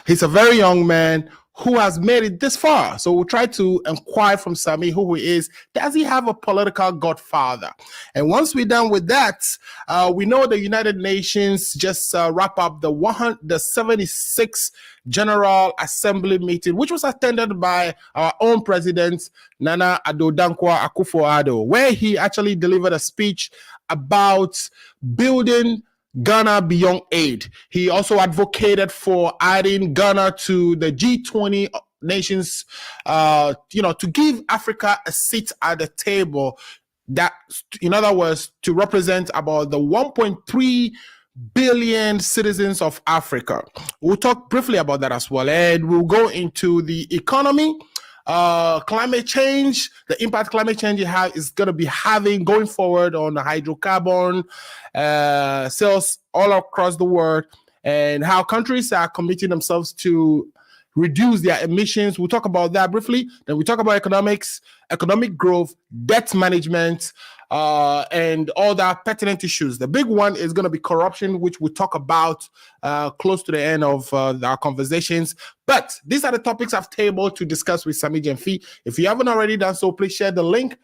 He's a very young man who has made it this far. So we'll try to inquire from Sammy who he is. Does he have a political godfather? And once we're done with that, we know the United Nations just wrap up the 76th General Assembly meeting, which was attended by our own president, Nana Addo Dankwa Akufo-Addo, where he actually delivered a speech about building Ghana beyond aid. He also advocated for adding Ghana to the G20 nations, to give Africa a seat at the table. That, in other words, to represent about the 1.3 billion citizens of Africa. We'll talk briefly about that as well, and we'll go into the economy. Climate change, the impact climate change is going to be having going forward on the hydrocarbon sales all across the world, and how countries are committing themselves to reduce their emissions. We'll talk about that briefly. Then we talk about economics, economic growth, debt management, and all that pertinent issues. The big one is going to be corruption, which we'll talk about close to the end of our conversations. But these are the topics I've tabled to discuss with Sammy Gyamfi. If you haven't already done so, please share the link.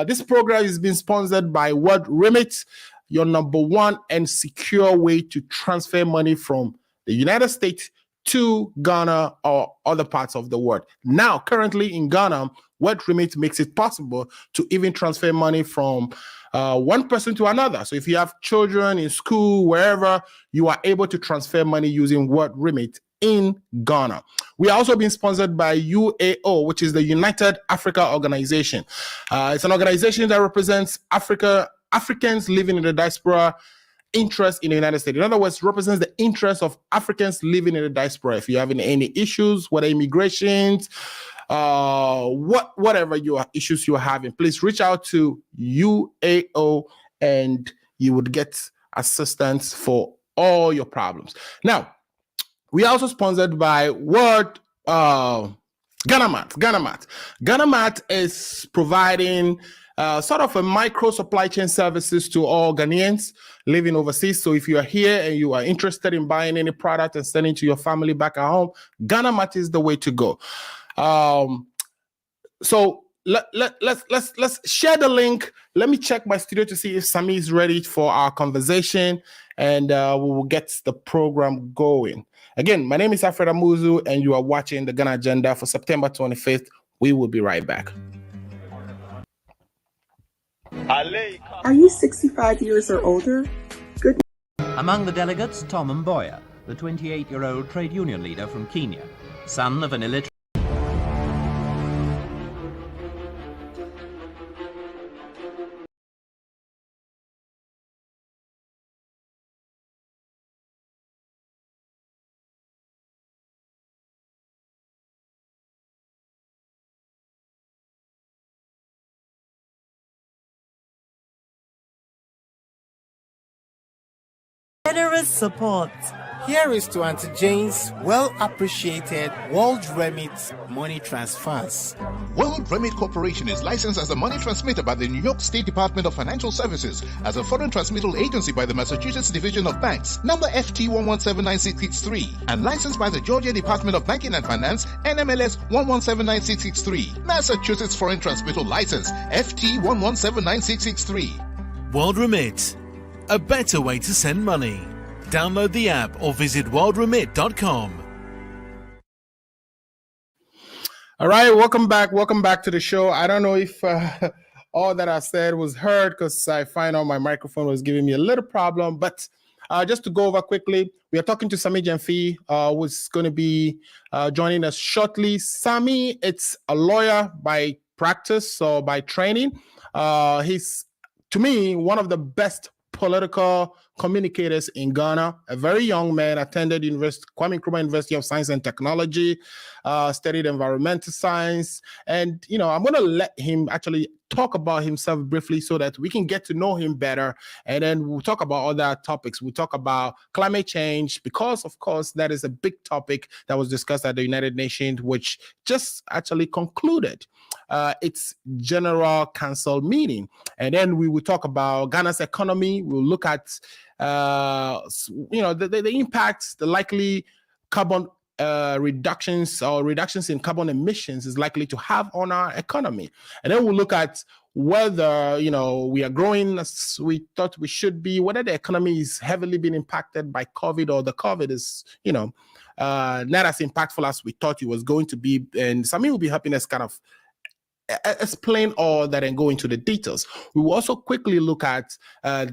This program is being sponsored by World Remit, your number one and secure way to transfer money from the United States to Ghana or other parts of the world. Now, currently in Ghana, World Remit makes it possible to even transfer money from one person to another. So if you have children in school, wherever, you are able to transfer money using World Remit in Ghana. We are also being sponsored by UAO, which is the United Africa Organization. It's an organization that represents Africans living in the diaspora interest in the United States. In other words, represents the interest of Africans living in the diaspora. If you have any issues, whether immigration, whatever your issues you're having, please reach out to UAO and you would get assistance for all your problems. Now, we are also sponsored by World Ghanamat. Ghanamat is providing sort of a micro supply chain services to all Ghanaians living overseas. So if you are here and you are interested in buying any product and sending to your family back at home, Ghanamat is the way to go. So let's share the link. Let me check my studio to see if Sammy is ready for our conversation, and we will get the program going. Again, my name is Alfred Amuzu, and you are watching the Ghana Agenda for September 25th. We will be right back. Are you 65 years or older? Good. Among the delegates, Tom Mboya, the 28-year-old trade union leader from Kenya, son of an illiterate. Generous support. Here is to Auntie Jane's well-appreciated World Remit money transfers. World Remit Corporation is licensed as a money transmitter by the New York State Department of Financial Services, as a foreign transmittal agency by the Massachusetts Division of Banks, number FT 1179663, and licensed by the Georgia Department of Banking and Finance, NMLS 1179663, Massachusetts Foreign Transmittal License, FT 1179663. World Remit, a better way to send money. Download the app or visit worldremit.com. All right, welcome back to the show. I don't know if all that I said was heard, because I find out my microphone was giving me a little problem, but just to go over quickly, we are talking to Sammy Gyamfi, who's going to be joining us shortly. Sammy, it's a lawyer by practice or by training. He's, to me, one of the best political communicators in Ghana. A very young man, attended Kwame Nkrumah University of Science and Technology, studied environmental science. And, I'm going to let him actually talk about himself briefly so that we can get to know him better. And then we'll talk about other topics. We'll talk about climate change, because, of course, that is a big topic that was discussed at the United Nations, which just actually concluded its General Council meeting. And then we will talk about Ghana's economy. We'll look at, the impacts, the likely carbon reductions in carbon emissions is likely to have on our economy. And then we'll look at whether, we are growing as we thought we should be, whether the economy is heavily being impacted by COVID, or the COVID is, not as impactful as we thought it was going to be. And Sammy will be helping us kind of explain all that and go into the details. We will also quickly look at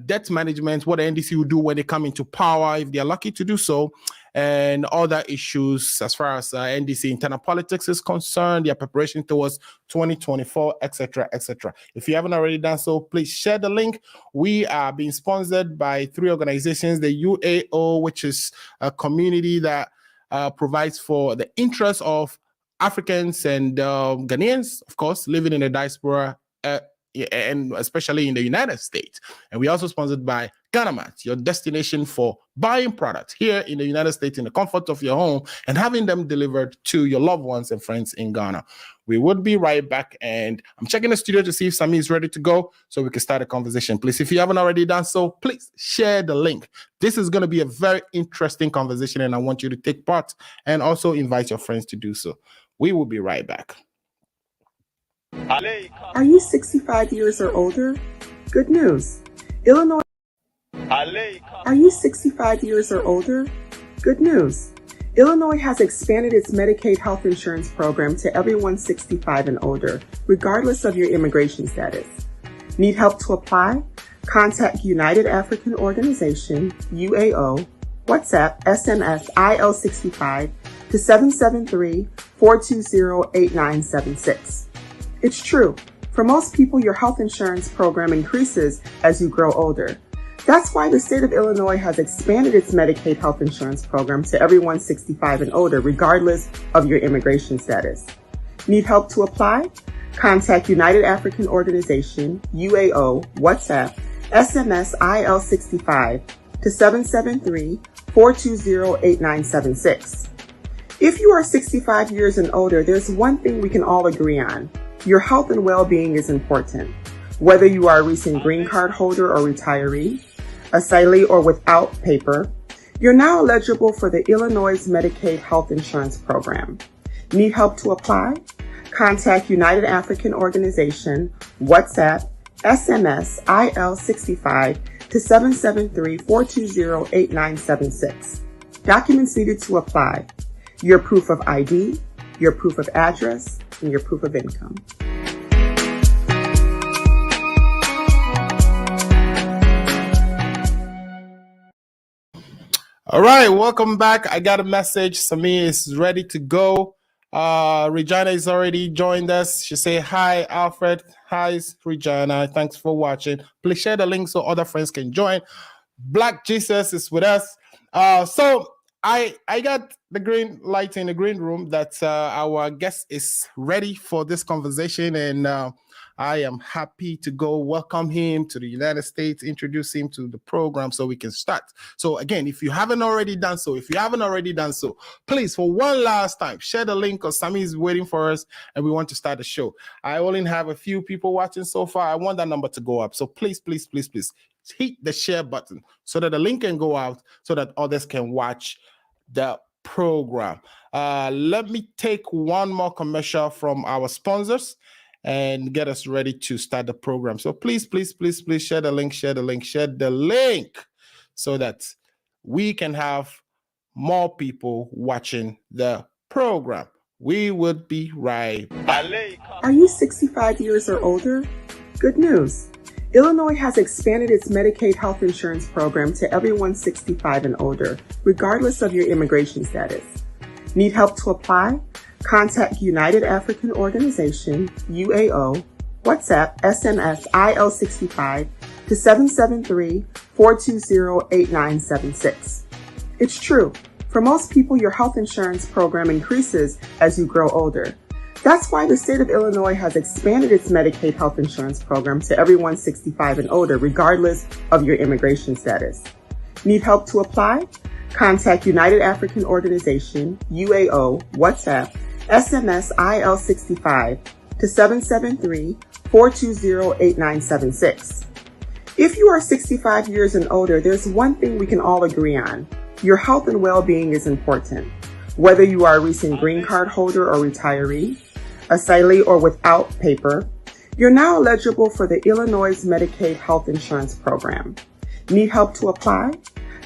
debt management, what the NDC will do when they come into power, if they are lucky to do so, and other issues as far as NDC internal politics is concerned, their preparation towards 2024, etc., etc. If you haven't already done so, please share the link. We are being sponsored by 3 organizations: the UAO, which is a community that provides for the interests of Africans and Ghanaians, of course, living in the diaspora, and especially in the United States. And we're also sponsored by Ghanamat, your destination for buying products here in the United States in the comfort of your home and having them delivered to your loved ones and friends in Ghana. We would be right back, and I'm checking the studio to see if Sammy is ready to go so we can start a conversation. Please, if you haven't already done so, please share the link. This is going to be a very interesting conversation, and I want you to take part and also invite your friends to do so. We will be right back. Are you 65 years or older? Good news. Illinois. Are you 65 years or older? Good news. Illinois has expanded its Medicaid health insurance program to everyone 65 and older, regardless of your immigration status. Need help to apply? Contact United African Organization, UAO, WhatsApp, SMS, IL65 to 773-420-8976. It's true. For most people, your health insurance program increases as you grow older. That's why the state of Illinois has expanded its Medicaid health insurance program to everyone 65 and older, regardless of your immigration status. Need help to apply? Contact United African Organization, UAO, WhatsApp, SMS, IL65 to 773-420-8976. If you are 65 years and older, there's one thing we can all agree on. Your health and well-being is important. Whether you are a recent green card holder or retiree, asylee or without paper, you're now eligible for the Illinois Medicaid health insurance program. Need help to apply? Contact United African Organization, WhatsApp, SMS, IL65 to 773-420-8976. Documents needed to apply: your proof of ID, your proof of address, and your proof of income. All right, welcome back. I got a message. Samir is ready to go. Regina is already joined us. She say hi, Alfred. Hi, Regina. Thanks for watching. Please share the link so other friends can join. Black Jesus is with us. So I got the green light in the green room that our guest is ready for this conversation, and I am happy to go welcome him to the United States, introduce him to the program so we can start. So again, if you haven't already done so, please, for one last time, share the link because Sammy is waiting for us and we want to start the show. I only have a few people watching so far. I want that number to go up. So please, hit the share button so that the link can go out so that others can watch the program. Let me take one more commercial from our sponsors and get us ready to start the program. So please share the link so that we can have more people watching the program. We would be right back. Are you 65 years or older? Good news. Illinois has expanded its Medicaid health insurance program to everyone 65 and older, regardless of your immigration status. Need help to apply? Contact United African Organization, UAO, WhatsApp, SMS, IL65 to 773-420-8976. It's true. For most people, your health insurance program increases as you grow older. That's why the state of Illinois has expanded its Medicaid health insurance program to everyone 65 and older, regardless of your immigration status. Need help to apply? Contact United African Organization, UAO, WhatsApp, SMS, IL65 to 773-420-8976. If you are 65 years and older, there's one thing we can all agree on. Your health and well-being is important. Whether you are a recent green card holder or retiree, asylee or without paper, you're now eligible for the Illinois Medicaid Health Insurance Program. Need help to apply?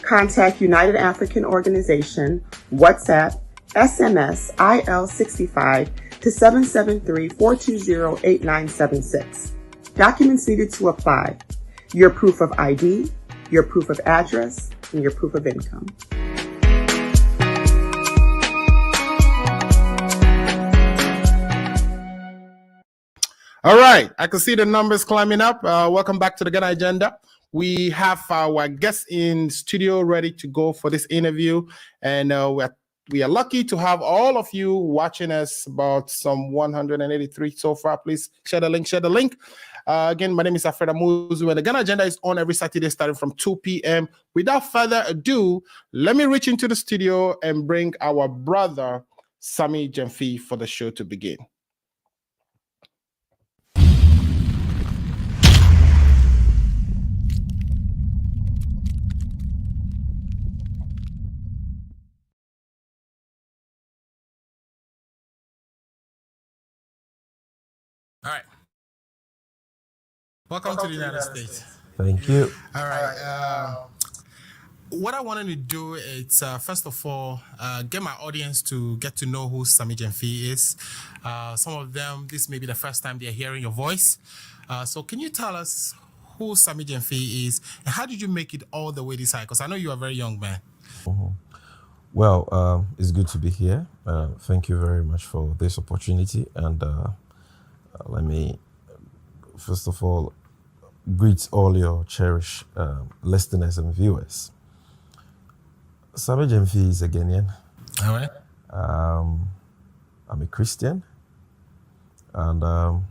Contact United African Organization, WhatsApp, SMS IL65 to 773-420-8976. Documents needed to apply: your proof of ID, your proof of address, and your proof of income. All right, I can see the numbers climbing up. Welcome back to the Ghana Agenda. We have our guests in studio ready to go for this interview, and we are lucky to have all of you watching us, about some 183 so far. Please share the link. Again, my name is Alfred Amuzu, and the Ghana Agenda is on every Saturday starting from 2 p.m. Without further ado, let me reach into the studio and bring our brother, Sammy Gyamfi, for the show to begin. All right. Welcome to the United States. Thank you. All right. What I wanted to do is, first of all, get my audience to get to know who Sammy Gyamfi is. Some of them, this may be the first time they're hearing your voice. So can you tell us who Sammy Gyamfi is, and how did you make it all the way this high? Because I know you're a very young man. Mm-hmm. Well, it's good to be here. Thank you very much for this opportunity. And let me, first of all, greet all your cherished listeners and viewers. Sammy Gyamfi is a Ghanaian. All right. I'm a Christian, and I'm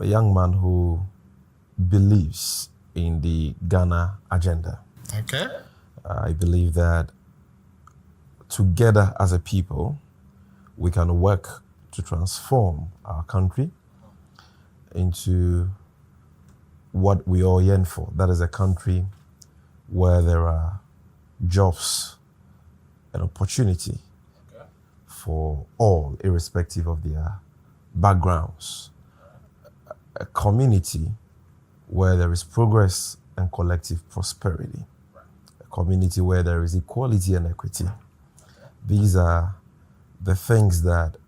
a young man who believes in the Ghana agenda. Okay. I believe that together as a people, we can work to transform our country into what we all yearn for. That is a country where there are jobs and opportunity for all, irrespective of their backgrounds. A community where there is progress and collective prosperity. A community where there is equality and equity. These are the things that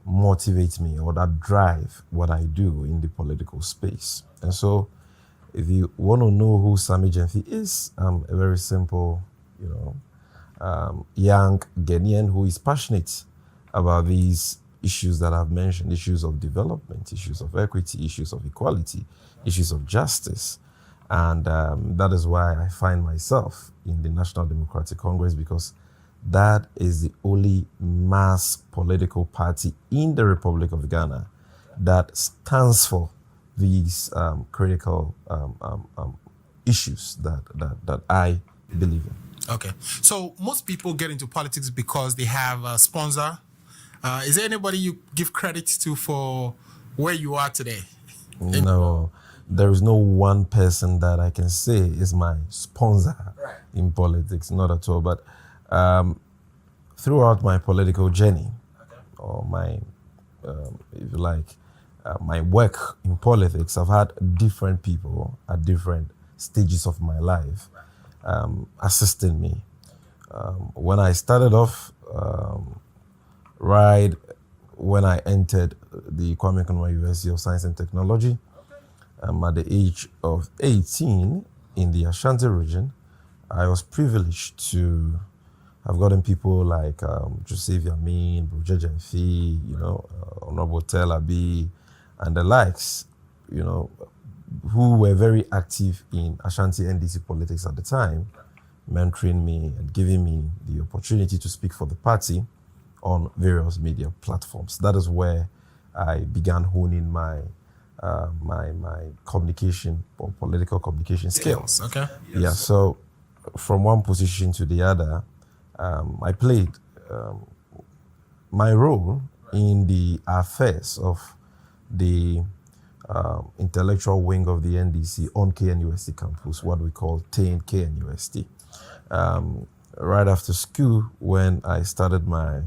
motivate me, or that drive what I do in the political space. And so if you want to know who Sammy Gyamfi is, I'm a very simple, young Ghanaian who is passionate about these issues that I've mentioned: issues of development, issues of equity, issues of equality, issues of justice. And that is why I find myself in the National Democratic Congress, because that is the only mass political party in the Republic of Ghana that stands for these critical issues that I believe in. Okay. So most people get into politics because they have a sponsor. Is there anybody you give credit to for where you are today? No, there is no one person that I can say is my sponsor in politics, not at all. But throughout my political journey, or my, if you like, my work in politics, I've had different people at different stages of my life assisting me. When I started off, right when I entered the Kwame Nkrumah University of Science and Technology, at the age of 18 in the Ashanti region, I was privileged to have gotten people like Joseph Yamin, Broja Gyamfi, Honorable Tel Abi, and the likes, who were very active in Ashanti NDC politics at the time, mentoring me and giving me the opportunity to speak for the party on various media platforms. That is where I began honing my my communication or political communication skills. Okay. Yeah. So from one position to the other, I played my role in the affairs of the intellectual wing of the NDC on KNUST campus, what we call TAIN KNUST. right after school, when I started my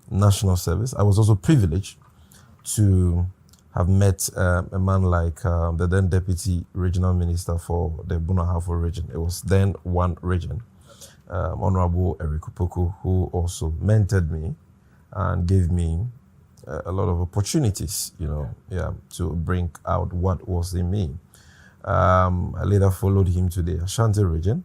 national service, I was also privileged to have met a man like the then Deputy Regional Minister for the Bunahafo region. It was then one region, Honorable Eric Upoku, who also mentored me and gave me a lot of opportunities, to bring out what was in me. I later followed him to the Ashanti region.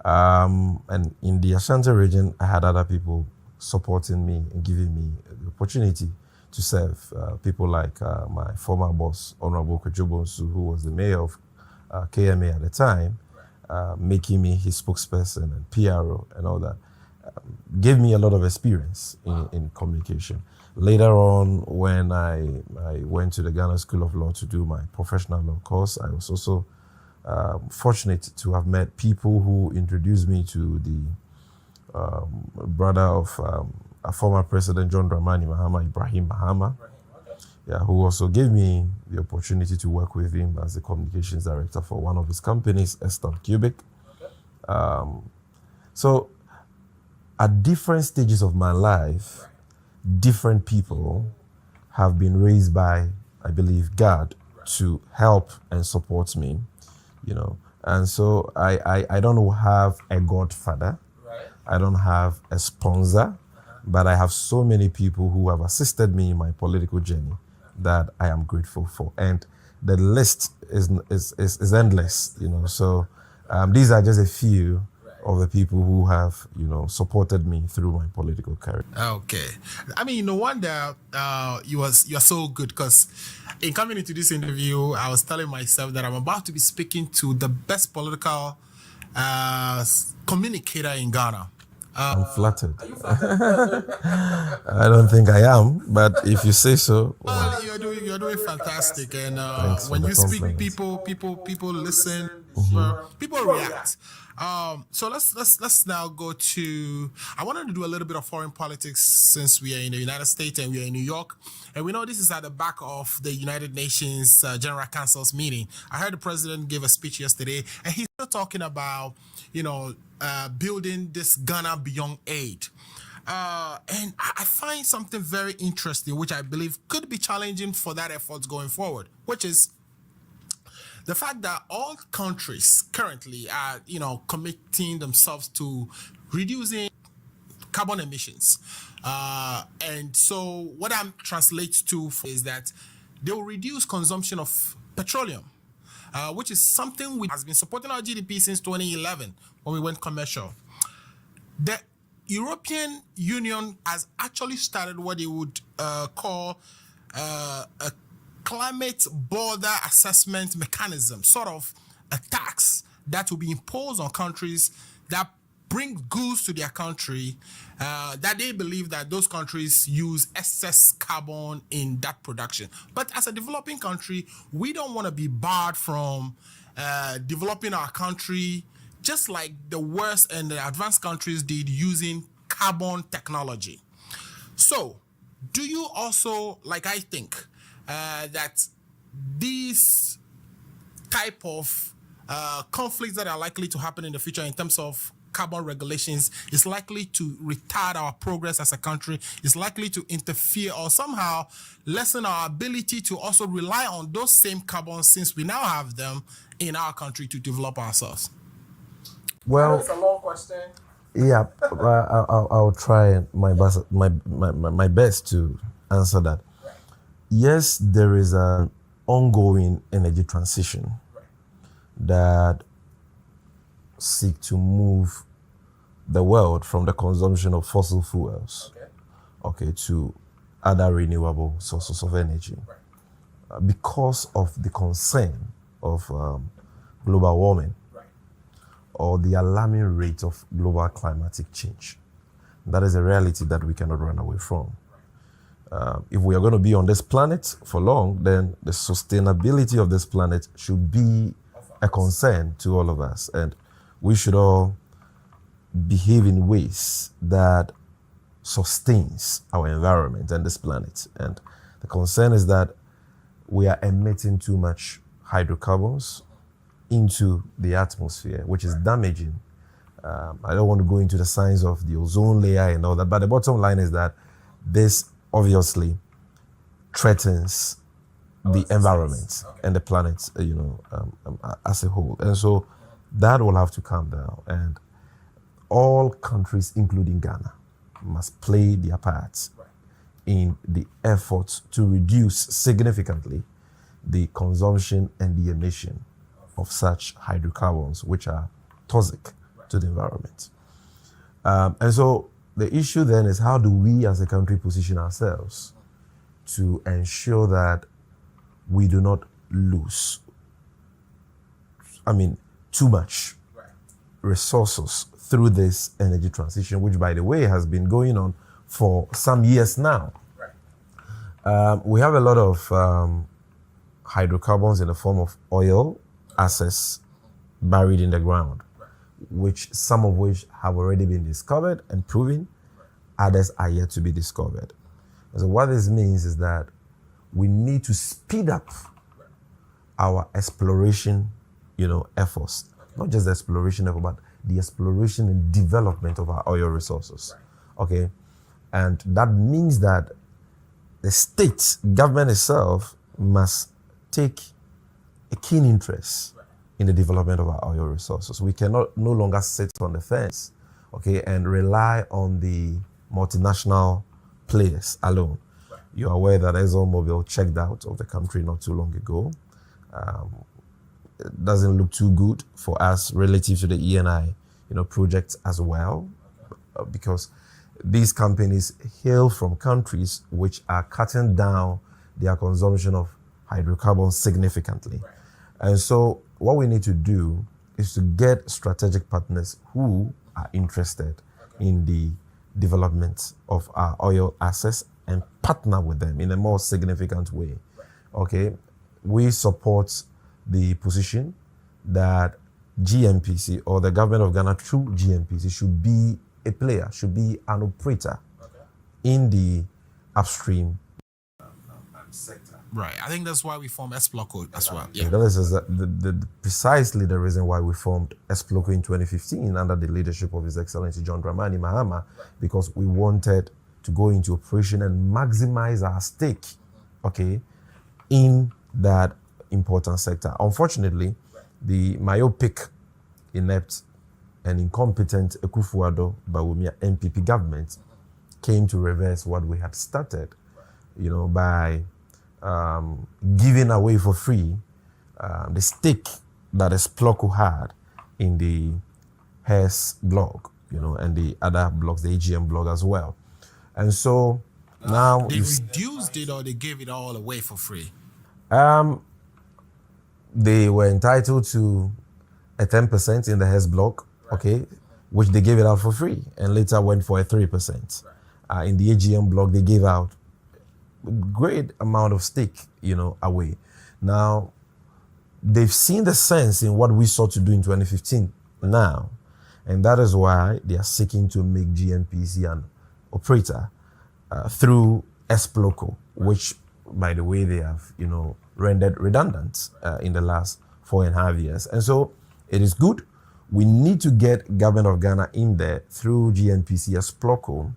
And in the Ashanti region, I had other people supporting me and giving me the opportunity to serve. People like my former boss, Honorable Kojobonsu, who was the mayor of KMA at the time, making me his spokesperson and PRO and all that. Gave me a lot of experience in communication. Later on, when I went to the Ghana School of Law to do my professional law course, I was also fortunate to have met people who introduced me to the brother of a former president, John Dramani Mahama, Ibrahim Mahama, who also gave me the opportunity to work with him as the communications director for one of his companies, Eston Cubic. So at different stages of my life, different people have been raised by, I believe, God to help and support me, And so I don't have a godfather. I don't have a sponsor, but I have so many people who have assisted me in my political journey that I am grateful for. And the list is endless, So these are just a few of the people who have, supported me through my political career. Okay. I mean, no wonder you're so good, because in coming into this interview, I was telling myself that I'm about to be speaking to the best political communicator in Ghana. I'm flattered. I don't think I am, but if you say so. Well, you're doing fantastic, and when you speak, people listen, people react. So let's now go to. I wanted to do a little bit of foreign politics since we are in the United States and we are in New York, and we know this is at the back of the United Nations General Council's meeting. I heard the president give a speech yesterday, and he's still talking about building this Ghana Beyond Aid. And I find something very interesting, which I believe could be challenging for that effort going forward, which is the fact that all countries currently are, committing themselves to reducing carbon emissions. And so what I'm translates to is that they will reduce consumption of petroleum, which is something which has been supporting our GDP since 2011 when we went commercial. The European Union has actually started what they would call a climate border assessment mechanism, sort of a tax that will be imposed on countries that bring goods to their country that they believe that those countries use excess carbon in that production. But as a developing country, we don't want to be barred from developing our country just like the worst and the advanced countries did using carbon technology. So, do you also, like I think, that these type of conflicts that are likely to happen in the future in terms of carbon regulations is likely to retard our progress as a country, is likely to interfere or somehow lessen our ability to also rely on those same carbons, since we now have them in our country, to develop ourselves? Well, it's a long question. Yeah, I'll try my best to answer that. Yes, there is an ongoing energy transition that seek to move the world from the consumption of fossil fuels, to other renewable sources of energy, because of the concern of global warming, or the alarming rate of global climatic change. That is a reality that we cannot run away from. If we are going to be on this planet for long, then the sustainability of this planet should be a concern to all of us. And we should all behave in ways that sustains our environment and this planet. And the concern is that we are emitting too much hydrocarbons into the atmosphere, which is damaging I don't want to go into the science of the ozone layer and all that, but the bottom line is that this obviously threatens the environment and the planet, as a whole. And so that will have to calm down. And all countries, including Ghana, must play their parts in the efforts to reduce significantly the consumption and the emission of such hydrocarbons, which are toxic to the environment. And so the issue then is, how do we as a country position ourselves to ensure that we do not lose, too much resources through this energy transition, which, by the way, has been going on for some years now. We have a lot of hydrocarbons in the form of oil assets buried in the ground, some of which have already been discovered and proven, others are yet to be discovered. And so what this means is that we need to speed up our exploration, efforts. Not just the exploration effort, but the exploration and development of our oil resources. Okay? And that means that the state government itself must take a keen interest in the development of our oil resources. We cannot no longer sit on the fence, okay, and rely on the multinational players alone. You're aware that ExxonMobil checked out of the country not too long ago. It doesn't look too good for us relative to the ENI, projects as well, because these companies hail from countries which are cutting down their consumption of hydrocarbons significantly. And so what we need to do is to get strategic partners who are interested in the development of our oil assets and partner with them in a more significant way. Okay, we support the position that GNPC, or the government of Ghana through GNPC, should be a player, should be an operator in the upstream sector. Right. I think that's why we formed Esploco as well. Yeah. That is precisely the reason why we formed Esploco in 2015 under the leadership of His Excellency John Dramani Mahama, because we wanted to go into operation and maximize our stake, okay, in that important sector. Unfortunately, the myopic, inept, and incompetent Akufo-Addo Bawumia NPP government came to reverse what we had started, by giving away for free the stake that Esploco had in the HES blog, and the other blogs, the AGM blog as well. And so now they reduced it, or they gave it all away for free? They were entitled to a 10% in the HES blog, okay, which they gave it out for free, and later went for a 3%. In the AGM blog, they gave out a great amount of stake, away. Now, they've seen the sense in what we sought to do in 2015 now, and that is why they are seeking to make GNPC an operator through Esploco, which, by the way, they have, rendered redundant in the last 4.5 years. And so it is good. We need to get government of Ghana in there through GNPC Esploco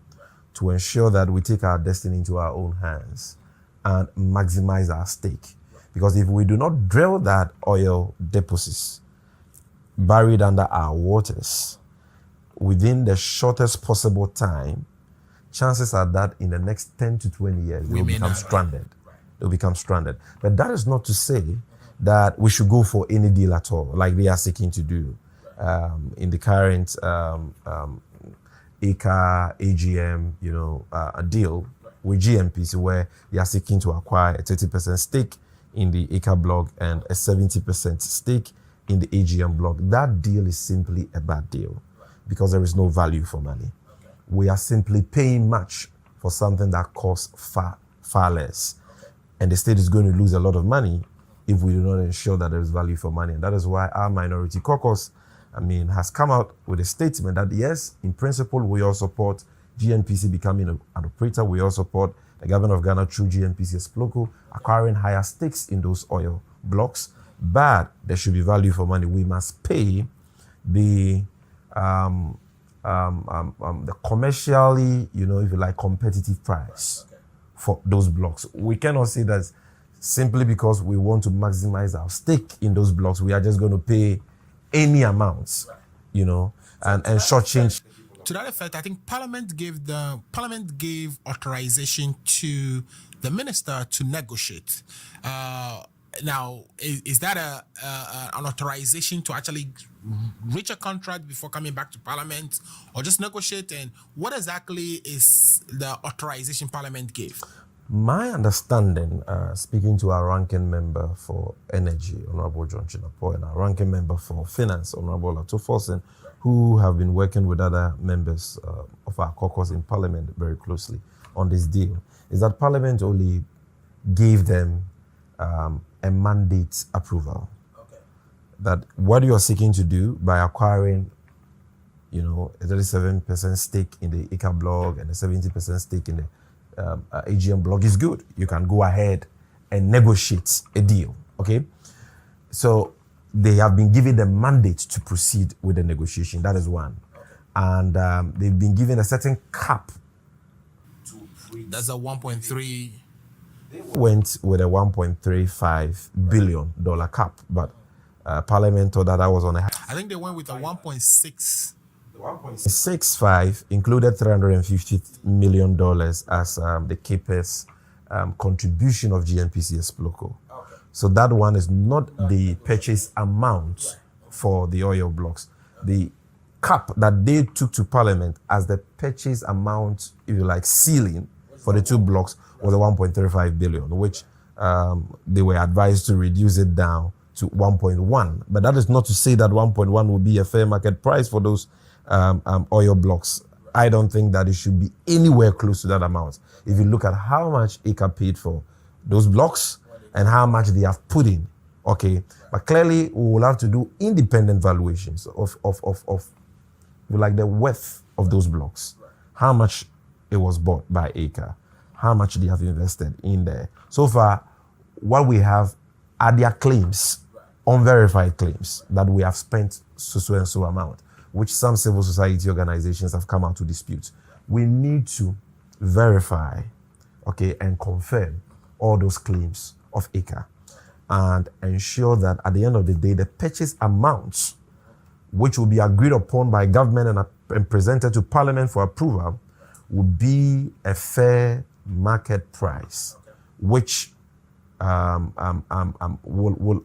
to ensure that we take our destiny into our own hands and maximize our stake. Because if we do not drill that oil deposits buried under our waters within the shortest possible time, chances are that in the next 10 to 20 years, they will become stranded. They'll become stranded. But that is not to say that we should go for any deal at all, like they are seeking to do in the current ECA, AGM, a deal with GNPC, where they are seeking to acquire a 30% stake in the ECA blog and a 70% stake in the AGM blog. That deal is simply a bad deal because there is no value for money. We are simply paying much for something that costs far less. And the state is going to lose a lot of money if we do not ensure that there is value for money. And that is why our minority caucus, has come out with a statement that, yes, in principle, we all support GNPC becoming an operator. We all support the government of Ghana through GNPC Esploco acquiring higher stakes in those oil blocks. But there should be value for money. We must pay the the commercially, if you like, competitive price for those blocks. We cannot say that simply because we want to maximize our stake in those blocks, we are just going to pay any amounts, and shortchange. To that effect, I think Parliament gave authorization to the minister to negotiate. Now, is that an authorization to actually reach a contract before coming back to Parliament, or just negotiate? And what exactly is the authorization Parliament gave? My understanding, speaking to our ranking member for Energy, Honorable John Chinapo, and our ranking member for Finance, Honorable Lato Forsen, who have been working with other members of our caucus in Parliament very closely on this deal, is that Parliament only gave them a mandate approval. Okay. That what you are seeking to do by acquiring, a 37% stake in the ICA block and a 70% stake in the AGM block is good. You can go ahead and negotiate a deal. Okay. So they have been given the mandate to proceed with the negotiation. That is one. Okay. And they've been given a certain cap. That's a 1.3. They went with a $1.35 billion cap, but Parliament thought that was on a. I think they went with a 1.6. 1.65 included $350 million as the CAPEX contribution of GNPC's Loco. Okay. So that one is not the purchase amount for the oil blocks. The cap that they took to Parliament as the purchase amount, if you like, ceiling for the two blocks was a 1.35 billion, which they were advised to reduce it down to 1.1. But that is not to say that 1.1 will be a fair market price for those oil blocks. I don't think that it should be anywhere close to that amount. If you look at how much ACA paid for those blocks and how much they have put in, okay. But clearly, we will have to do independent valuations of like the worth of those blocks, how much it was bought by ACA, how much they have invested in there. So far, what we have are their claims, unverified claims that we have spent so and so amount, which some civil society organizations have come out to dispute. We need to verify, okay, and confirm all those claims of ACA and ensure that at the end of the day, the purchase amounts, which will be agreed upon by government and presented to Parliament for approval, will be a fair market price, which will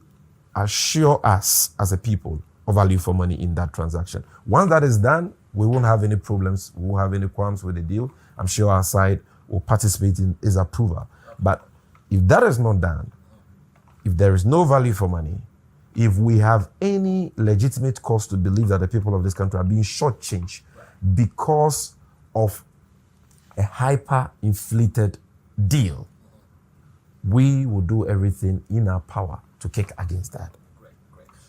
assure us as a people of value for money in that transaction. Once that is done, we won't have any problems. We won't have any qualms with the deal. I'm sure our side will participate in its approval. But if that is not done, if there is no value for money, if we have any legitimate cause to believe that the people of this country are being shortchanged because of a hyper-inflated deal, we will do everything in our power to kick against that. Great.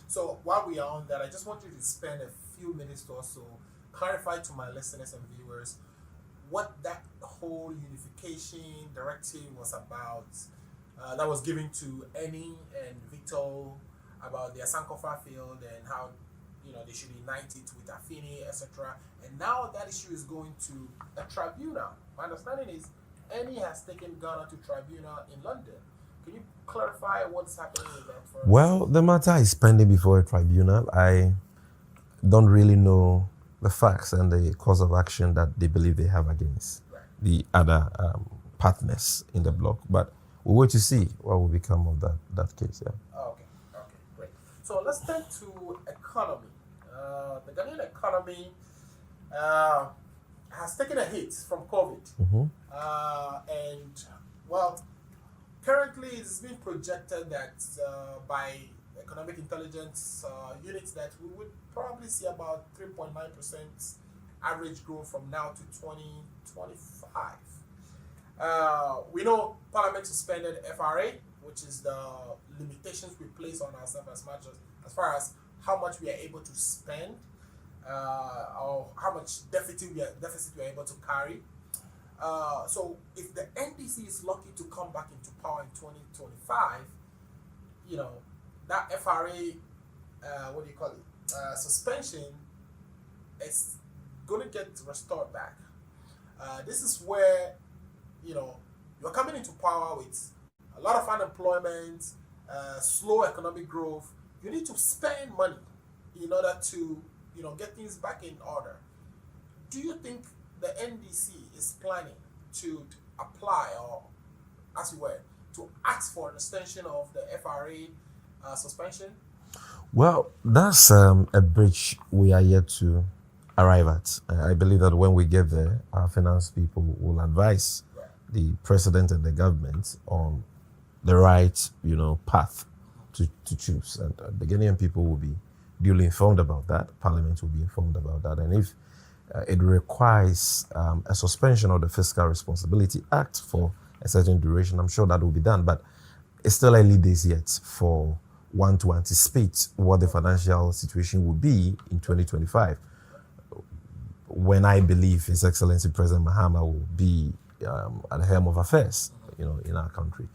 So while we are on that, I just want you to spend a few minutes to also clarify to my listeners and viewers what that whole unification directive was about, that was given to Eni and Victor about their Sankofa field and how they should unite it with Afini, etc. And now that issue is going to a tribunal. My understanding is Eni has taken Ghana to tribunal in London. Can you clarify what's happening with that for us? Well, the matter is pending before a tribunal. I don't really know the facts and the course of action that they believe they have against the other partners in the bloc. But we'll wait to see what will become of that case. Yeah. Okay, great. So let's turn to economy. The Ghanaian economy has taken a hit from COVID. Mm-hmm. And, well, currently it's been projected that by economic intelligence units that we would probably see about 3.9% average growth from now to 2025. We know Parliament suspended FRA, which is the limitations we place on ourselves as far as how much we are able to spend or how much deficit we are able to carry. So if the NDC is lucky to come back into power in 2025, that FRA, suspension is going to get restored back. This is where, you're coming into power with a lot of unemployment, slow economic growth. You need to spend money in order to, get things back in order. Do you think the NDC is planning to apply, or as you were, to ask for an extension of the FRA suspension? Well, that's a bridge we are yet to arrive at. I believe that when we get there, our finance people will advise the president and the government on the right, path to choose. And the Ghanaian people will be duly informed about that. Parliament will be informed about that. And if it requires a suspension of the Fiscal Responsibility Act for a certain duration, I'm sure that will be done. But it's still early days yet for one to anticipate what the financial situation will be in 2025, when I believe His Excellency President Mahama will be at the helm of affairs, in our country.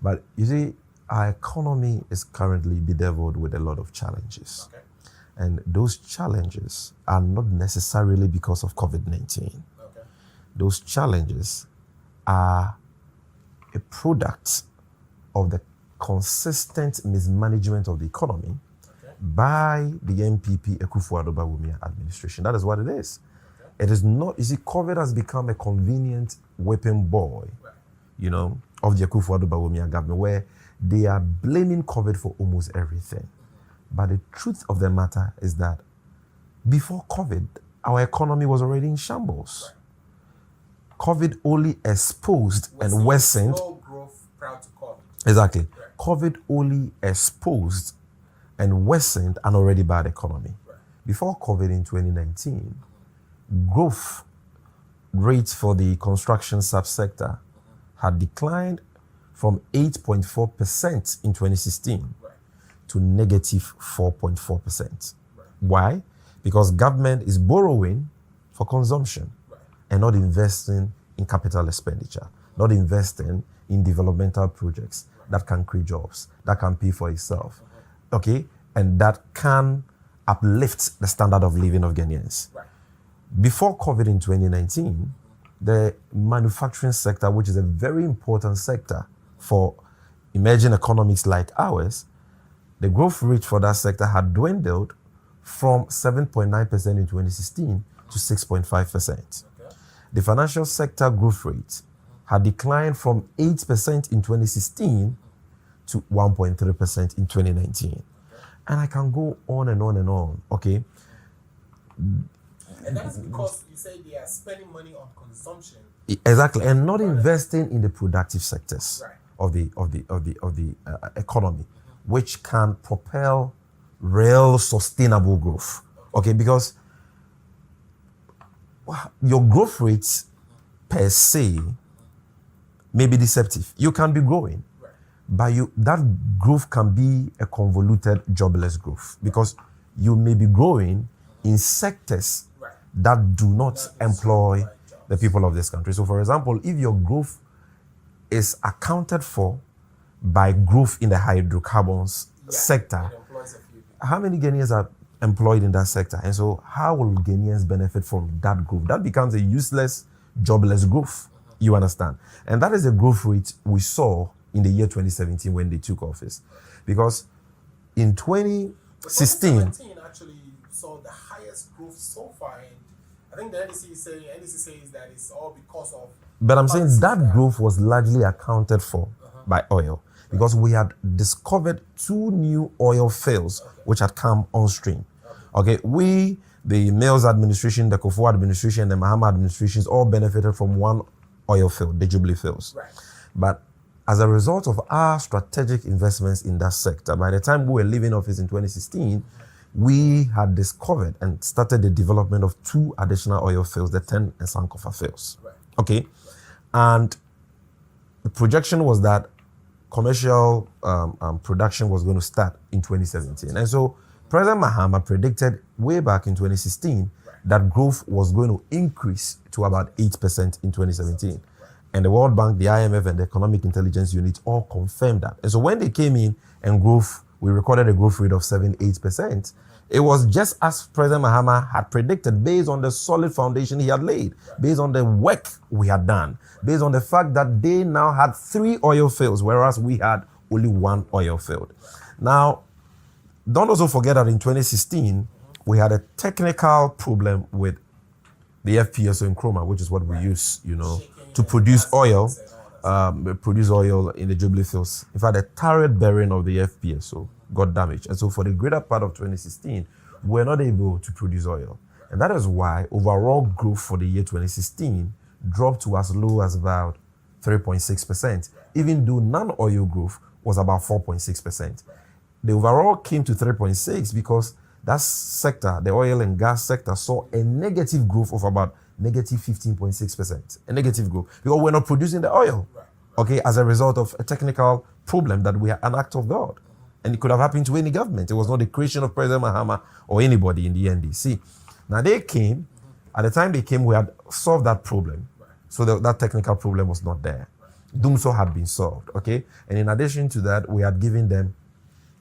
But you see, our economy is currently bedeviled with a lot of challenges. Okay. And those challenges are not necessarily because of COVID-19. Okay. Those challenges are a product of the consistent mismanagement of the economy by the MPP Akufo-Addo Bawumia administration. That is what it is. Okay. It is not, COVID has become a convenient whipping boy, of the Akufo-Addo Bawumia government, where they are blaming COVID for almost everything. But the truth of the matter is that before COVID, our economy was already in shambles. COVID only exposed and worsened. Slow growth prior to COVID. Exactly. COVID only exposed and worsened an already bad economy. Before COVID in 2019, growth rates for the construction subsector had declined from 8.4% in 2016 to negative 4.4%. Why? Because government is borrowing for consumption and not investing in capital expenditure, not investing in developmental projects that can create jobs, that can pay for itself, okay? And that can uplift the standard of living of Ghanaians. Before COVID in 2019, the manufacturing sector, which is a very important sector for emerging economies like ours, the growth rate for that sector had dwindled from 7.9% in 2016 to 6.5%. The financial sector growth rate had declined from 8% in 2016 to 1.3% in 2019. And I can go on and on and on, okay? And that's because you say they are spending money on consumption. Exactly, and not investing in the productive sectors of the economy, which can propel real sustainable growth. Okay, because your growth rates per se may be deceptive. You can be growing, but that growth can be a convoluted jobless growth, because you may be growing in sectors that do not employ the people of this country. So, for example, if your growth is accounted for by growth in the hydrocarbons sector, how many Ghanaians are employed in that sector? And so how will Ghanaians benefit from that growth? That becomes a useless, jobless growth. You understand? And that is the growth rate we saw in the year 2017 when they took office. Because in 2016... 2017 actually saw the highest growth so far. And I think the NDC says that it's all because of... But I'm saying that growth was largely accounted for by oil, because we had discovered 2 new oil fields which had come on stream. Okay, we, the Mills administration, the Kufuor administration, the Mahama administrations all benefited from one oil field, the Jubilee fields. But as a result of our strategic investments in that sector, by the time we were leaving office in 2016, we had discovered and started the development of 2 additional oil fields, the 10 and Sankofa fields. Okay, and the projection was that commercial production was going to start in 2017. And so President Mahama predicted way back in 2016 that growth was going to increase to about 8% in 2017. And the World Bank, the IMF, and the Economic Intelligence Unit all confirmed that. And so when they came in and growth we recorded a growth rate of 7-8%. It was just as President Mahama had predicted, based on the solid foundation he had laid, based on the work we had done, based on the fact that they now had 3 oil fields, whereas we had only 1 oil field. Now, don't also forget that in 2016, we had a technical problem with the FPSO in Chroma, which is what we use, to produce oil. Produce oil in the Jubilee fields. In fact, the turret bearing of the FPSO got damaged. And so for the greater part of 2016, we were not able to produce oil. And that is why overall growth for the year 2016 dropped to as low as about 3.6%, even though non-oil growth was about 4.6%. The overall came to 3.6 because that sector, the oil and gas sector, saw a negative growth of about negative 15.6%. A negative growth because we're not producing the oil, okay, as a result of a technical problem that we are an act of God. And it could have happened to any government. It was not the creation of President Mahama or anybody in the NDC. Now they came, at the time they came, we had solved that problem. So that technical problem was not there. Dumso had been solved, okay? And in addition to that, we had given them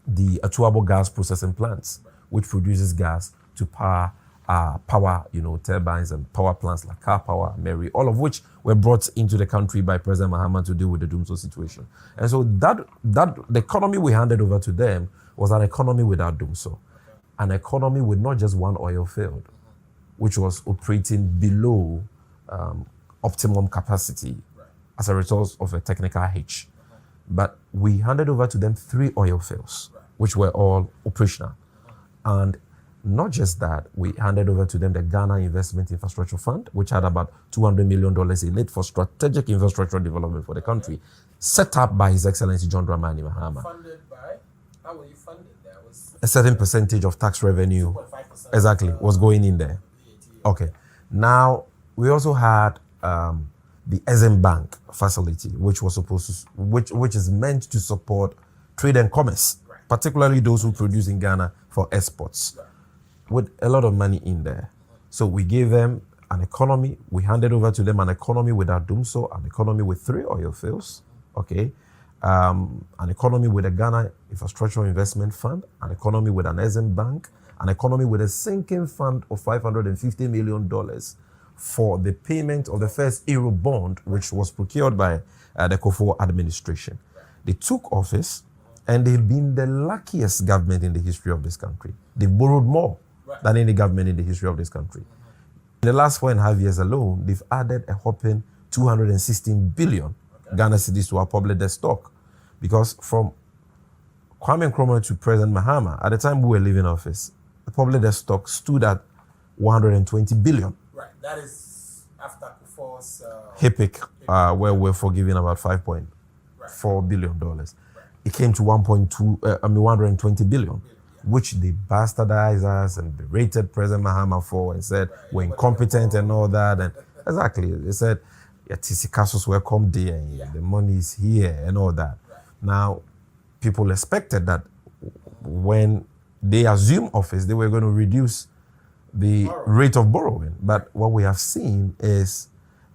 the Atuabo gas processing plants, which produces gas to power, turbines and power plants like Car Power, Mary, all of which were brought into the country by President Mahama to deal with the Dumso situation. And so that the economy we handed over to them was an economy without Dumso, an economy with not just 1 oil field, which was operating below optimum capacity as a result of a technical hitch. But we handed over to them 3 oil fields, which were all operational. And not just that, we handed over to them the Ghana Investment Infrastructure Fund, which had about $200 million in it for strategic infrastructure development for the country, set up by His Excellency John Dramani Mahama. Funded by? How were you funded? There was a certain percentage of tax revenue, 2.5%, exactly, was going in there. Okay. Now, we also had the Exim Bank facility, which was supposed to, which is meant to support trade and commerce, particularly those who produce in Ghana for exports, with a lot of money in there. So we gave them an economy. We handed over to them an economy without Dumso, an economy with 3 oil fields, okay, an economy with a Ghana Infrastructure Investment Fund, an economy with an Exim Bank, an economy with a sinking fund of $550 million for the payment of the first Euro bond, which was procured by the Kufuor administration. They took office, and they've been the luckiest government in the history of this country. They've borrowed more than any government in the history of this country. In the last 4.5 years alone, they've added a whopping 216 billion Ghana cedis to our public debt stock. Because from Kwame Nkrumah to President Mahama, at the time we were leaving office, the public debt stock stood at 120 billion. Right, that is after Kufuor's HIPIC, where we're forgiving about $5.4 billion. It came to 120 billion, which they bastardized us and berated President Mahama for and said we're incompetent and all that. And exactly, they said, yeah, TC Castles welcome day and the money is here and all that. Now, people expected that when they assumed office, they were going to reduce the rate of borrowing. But what we have seen is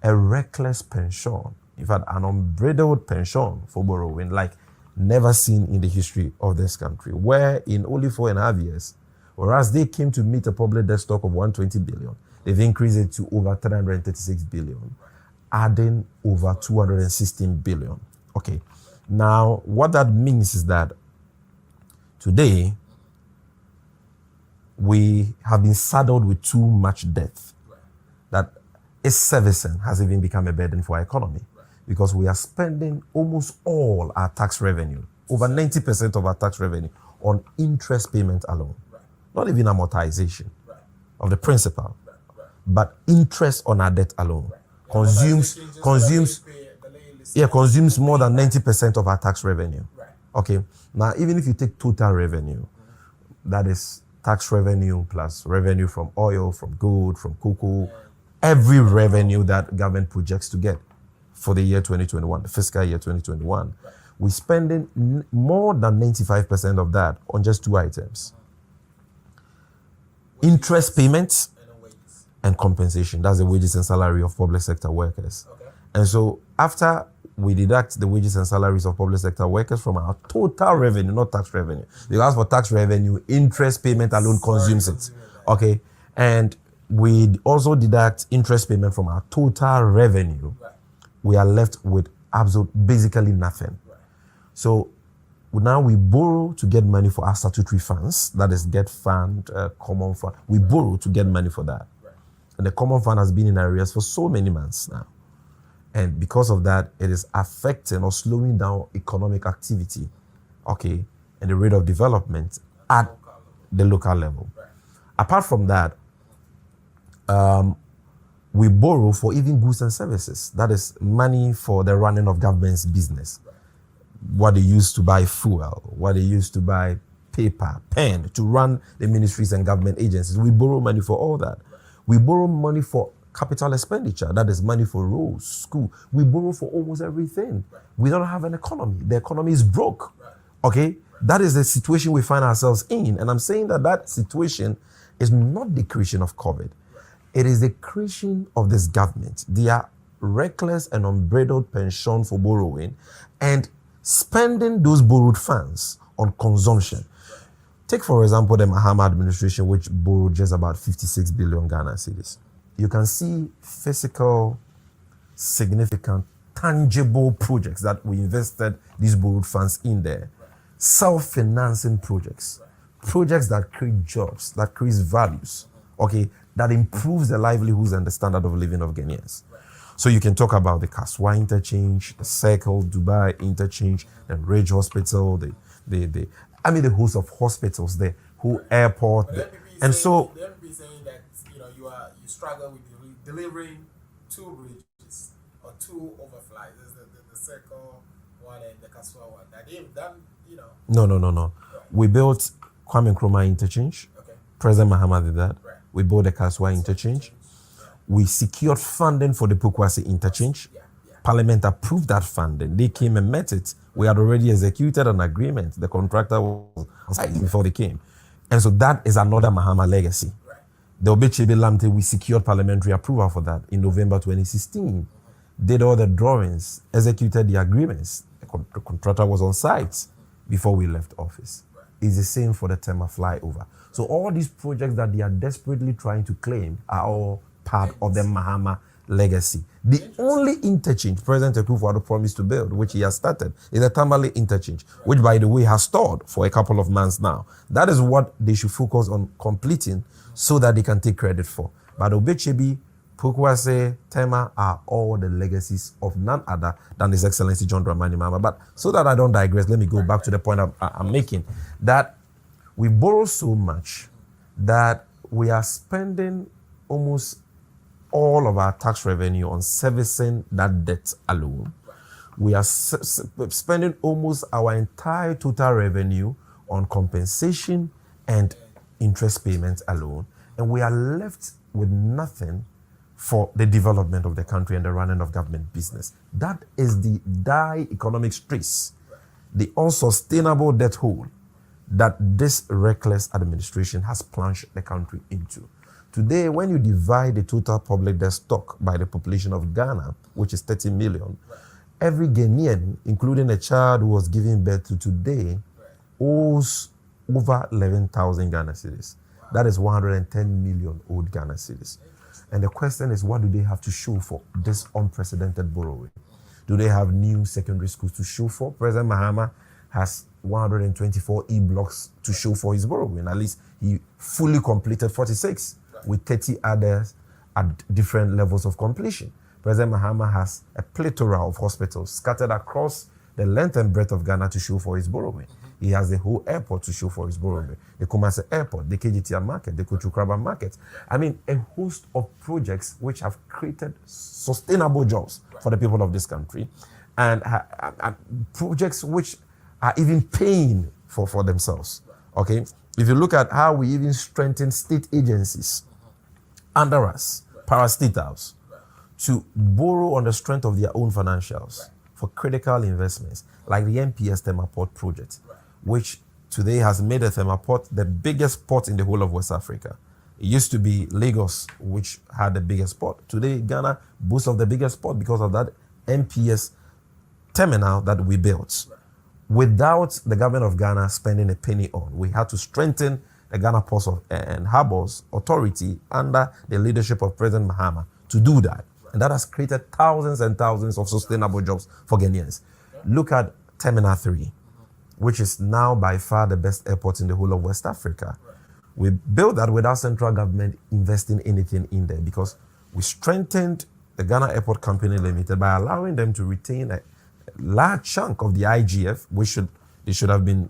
a reckless pension. In fact, an unbridled pension for borrowing, like never seen in the history of this country, where in only 4.5 years, whereas they came to meet a public debt stock of 120 billion, they've increased it to over 336 billion, adding over 216 billion. Okay. Now, what that means is that today, we have been saddled with too much debt, that its servicing has even become a burden for our economy, because we are spending almost all our tax revenue, over 90% of our tax revenue, on interest payment alone. Not even amortization of the principal, but interest on our debt alone consumes more than 90% of our tax revenue. Okay. Now, even if you take total revenue, that is tax revenue plus revenue from oil, from gold, from cocoa, every revenue that government projects to get for the year 2021, the fiscal year 2021, we're spending more than 95% of that on just 2 items: interest payments and compensation. That's the wages and salary of public sector workers. And so after we deduct the wages and salaries of public sector workers from our total revenue, not tax revenue. Because for tax revenue, interest payment alone consumes it. Okay. And we also deduct interest payment from our total revenue. We are left with basically nothing. So now we borrow to get money for our statutory funds, that is Get Fund, Common Fund. We borrow to get money for that. And the Common Fund has been in arrears for so many months now. And because of that, it is affecting or slowing down economic activity, okay, and the rate of development at the local level. Apart from that, we borrow for even goods and services. That is money for the running of government's business. What they use to buy fuel, what they use to buy paper, pen, to run the ministries and government agencies. We borrow money for all that. We borrow money for capital expenditure. That is money for roads, school. We borrow for almost everything. We don't have an economy. The economy is broke. Okay? That is the situation we find ourselves in. And I'm saying that situation is not the creation of COVID. It is the creation of this government. They are reckless and unbridled penchant for borrowing and spending those borrowed funds on consumption. Take, for example, the Mahama administration, which borrowed just about 56 billion Ghana cedis. You can see physical, significant, tangible projects that we invested these borrowed funds in there. Self-financing projects. Projects that create jobs, that create values, okay, that improves the livelihoods and the standard of living of Ghanaians. So you can talk about the Kaswa interchange, the Circle, Dubai interchange, the Ridge Hospital, the host of hospitals, the whole airport. And so they be saying that you struggle with delivering 2 bridges or 2 overflights. There's the Circle one and the Kaswa one. That they've done, No. Right. We built Kwame Nkrumah interchange. Okay. President Mahama did that. Right. We built the Kaswa interchange. We secured funding for the Pukwasi interchange. Parliament approved that funding. They came and met it. We had already executed an agreement. The contractor was on site before they came. And so that is another Mahama legacy. Right. The Obechebe Lamte, we secured parliamentary approval for that in November 2016. Did all the drawings, executed the agreements. The contractor was on site before we left office. Right. It's the same for the Tema flyover. So all these projects that they are desperately trying to claim are all part of the Mahama legacy. The only interchange President Akufo-Addo promised to build, which he has started, is the Tamale interchange, which, by the way, has stalled for a couple of months now. That is what they should focus on completing so that they can take credit for. But Obechebi, Pukwase, Tema are all the legacies of none other than His Excellency John Dramani Mahama. But so that I don't digress, let me go back to the point I'm making, that we borrow so much that we are spending almost all of our tax revenue on servicing that debt alone. We are spending almost our entire total revenue on compensation and interest payments alone. And we are left with nothing for the development of the country and the running of government business. That is the dire economic stress, the unsustainable debt hole that this reckless administration has plunged the country into. Today, when you divide the total public debt stock by the population of Ghana, which is 30 million, every Ghanaian, including a child who was giving birth to today, owes over 11,000 Ghana cedis. That is 110 million old Ghana cedis. And the question is, what do they have to show for this unprecedented borrowing? Do they have new secondary schools to show for? President Mahama has 124 e-blocks to show for his borrowing. At least he fully completed 46. With 30 others at different levels of completion. President Mahama has a plethora of hospitals scattered across the length and breadth of Ghana to show for his borrowing. He has the whole airport to show for his borrowing. The Kumasi Airport, the KGTR market, the Kuchukraba market. I mean, a host of projects which have created sustainable jobs for the people of this country, and projects which are even paying for themselves. Okay? If you look at how we even strengthen state agencies under us, parastatals, to borrow on the strength of their own financials for critical investments, like the NPS Thermoport project, which today has made the Thermoport the biggest port in the whole of West Africa. It used to be Lagos, which had the biggest port. Today, Ghana boasts of the biggest port because of that NPS terminal that we built without the government of Ghana spending a penny on. We had to strengthen the Ghana Ports and Harbors Authority under the leadership of President Mahama to do that. And that has created thousands and thousands of sustainable jobs for Ghanaians. Look at Terminal 3, which is now by far the best airport in the whole of West Africa. We built that without central government investing anything in there because we strengthened the Ghana Airport Company Limited by allowing them to retain a large chunk of the IGF, which they should have been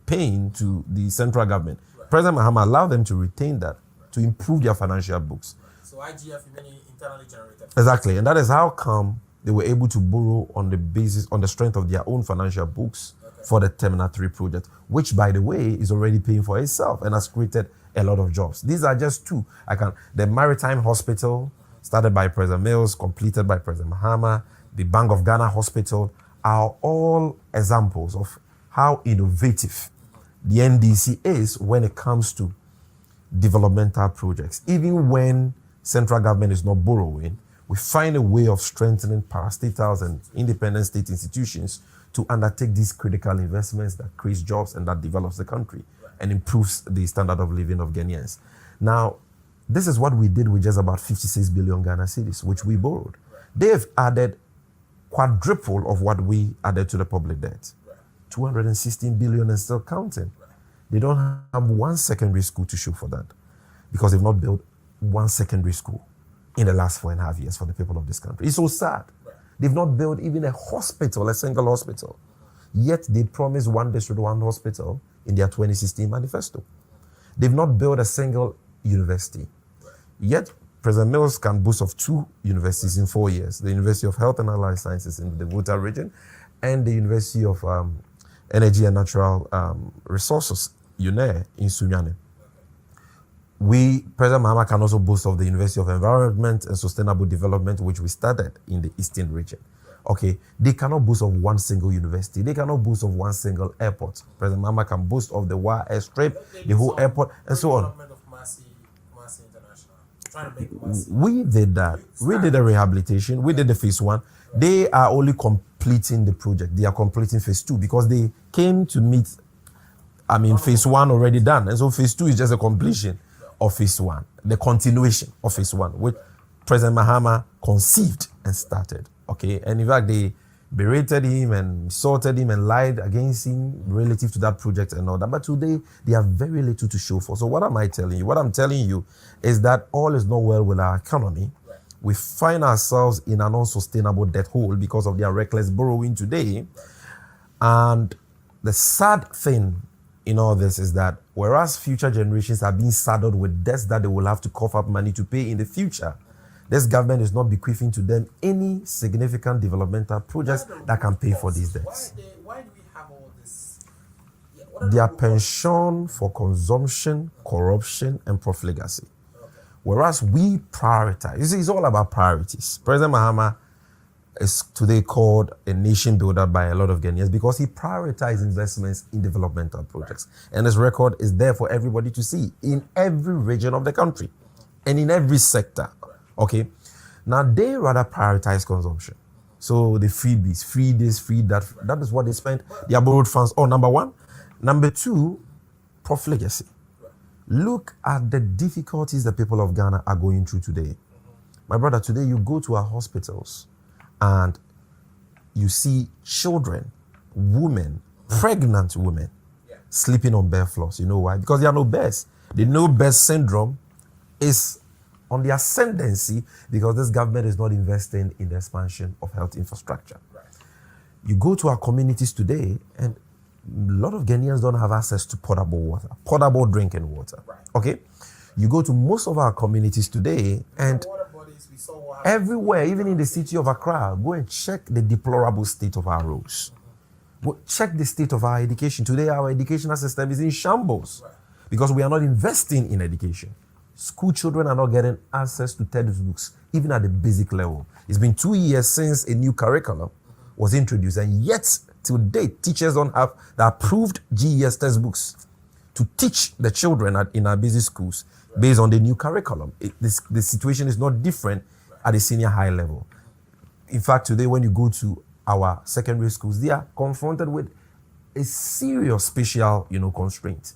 paying to the central government. President Mahama allowed them to retain that to improve their financial books. So IGF meaning internally generated. Exactly, and that is how come they were able to borrow on the strength of their own financial books for the Terminal 3 project, which, by the way, is already paying for itself and has created a lot of jobs. These are just two. The Maritime Hospital, started by President Mills, completed by President Mahama, the Bank of Ghana Hospital, are all examples of how innovative the NDC is when it comes to developmental projects. Even when central government is not borrowing, we find a way of strengthening parastatals and independent state institutions to undertake these critical investments that creates jobs and that develops the country and improves the standard of living of Ghanaians. Now, this is what we did with just about 56 billion Ghana cedis, which we borrowed. They've added quadruple of what we added to the public debt. 216 billion and still counting. They don't have one secondary school to show for that because they've not built one secondary school in the last 4.5 years for the people of this country. It's so sad. They've not built even a hospital, a single hospital. Yet they promised one district, one hospital in their 2016 manifesto. They've not built a single university. Yet President Mills can boast of 2 universities in 4 years. The University of Health and Allied Sciences in the Volta region and the University of Energy and Natural Resources, UNER, in Sunyane. President Mahama can also boast of the University of Environment and Sustainable Development, which we started in the Eastern region. Okay, they cannot boast of one single university. They cannot boast of one single airport. President Mahama can boast of the Wa airstrip, the whole airport, and so on. We did that. We did the rehabilitation. We did the phase 1. They are only completing the project. They are completing phase 2 because they came to meet, phase 1 already done. And so phase 2 is just a completion of phase 1, the continuation of phase 1, which President Mahama conceived and started. Okay, and in fact, they berated him and insulted him and lied against him relative to that project and all that. But today, they have very little to show for. So what am I telling you? What I'm telling you is that all is not well with our economy. We find ourselves in an unsustainable debt hole because of their reckless borrowing today. And the sad thing in all this is that whereas future generations are being saddled with debts that they will have to cough up money to pay in the future, this government is not bequeathing to them any significant developmental projects that can pay for these debts. Why do we have all this? Their pension for consumption, corruption, and profligacy. Whereas we prioritize, you see, it's all about priorities. President Mahama is today called a nation builder by a lot of Ghanaians because he prioritized investments in developmental projects. And his record is there for everybody to see in every region of the country and in every sector. Okay, now they rather prioritize consumption. So the freebies, free this, free that, that is what they spend their borrowed funds on, number 1. Number 2, profligacy. Look at the difficulties the people of Ghana are going through today. My brother, today you go to our hospitals and you see children, women, pregnant women, sleeping on bare floors. You know why? Because there are no beds. The no bed syndrome is on the ascendancy because this government is not investing in the expansion of health infrastructure. You go to our communities today and a lot of Ghanaians don't have access to potable water, potable drinking water. Okay? You go to most of our communities today and everywhere, even in the city of Accra, go and check the deplorable state of our roads. Go check the state of our education. Today, our educational system is in shambles because we are not investing in education. School children are not getting access to textbooks, even at the basic level. It's been 2 years since a new curriculum was introduced, and yet, till date, teachers don't have the approved GES textbooks to teach the children in our basic schools based on the new curriculum. The situation is not different at the senior high level. In fact, today, when you go to our secondary schools, they are confronted with a serious spatial, constraint.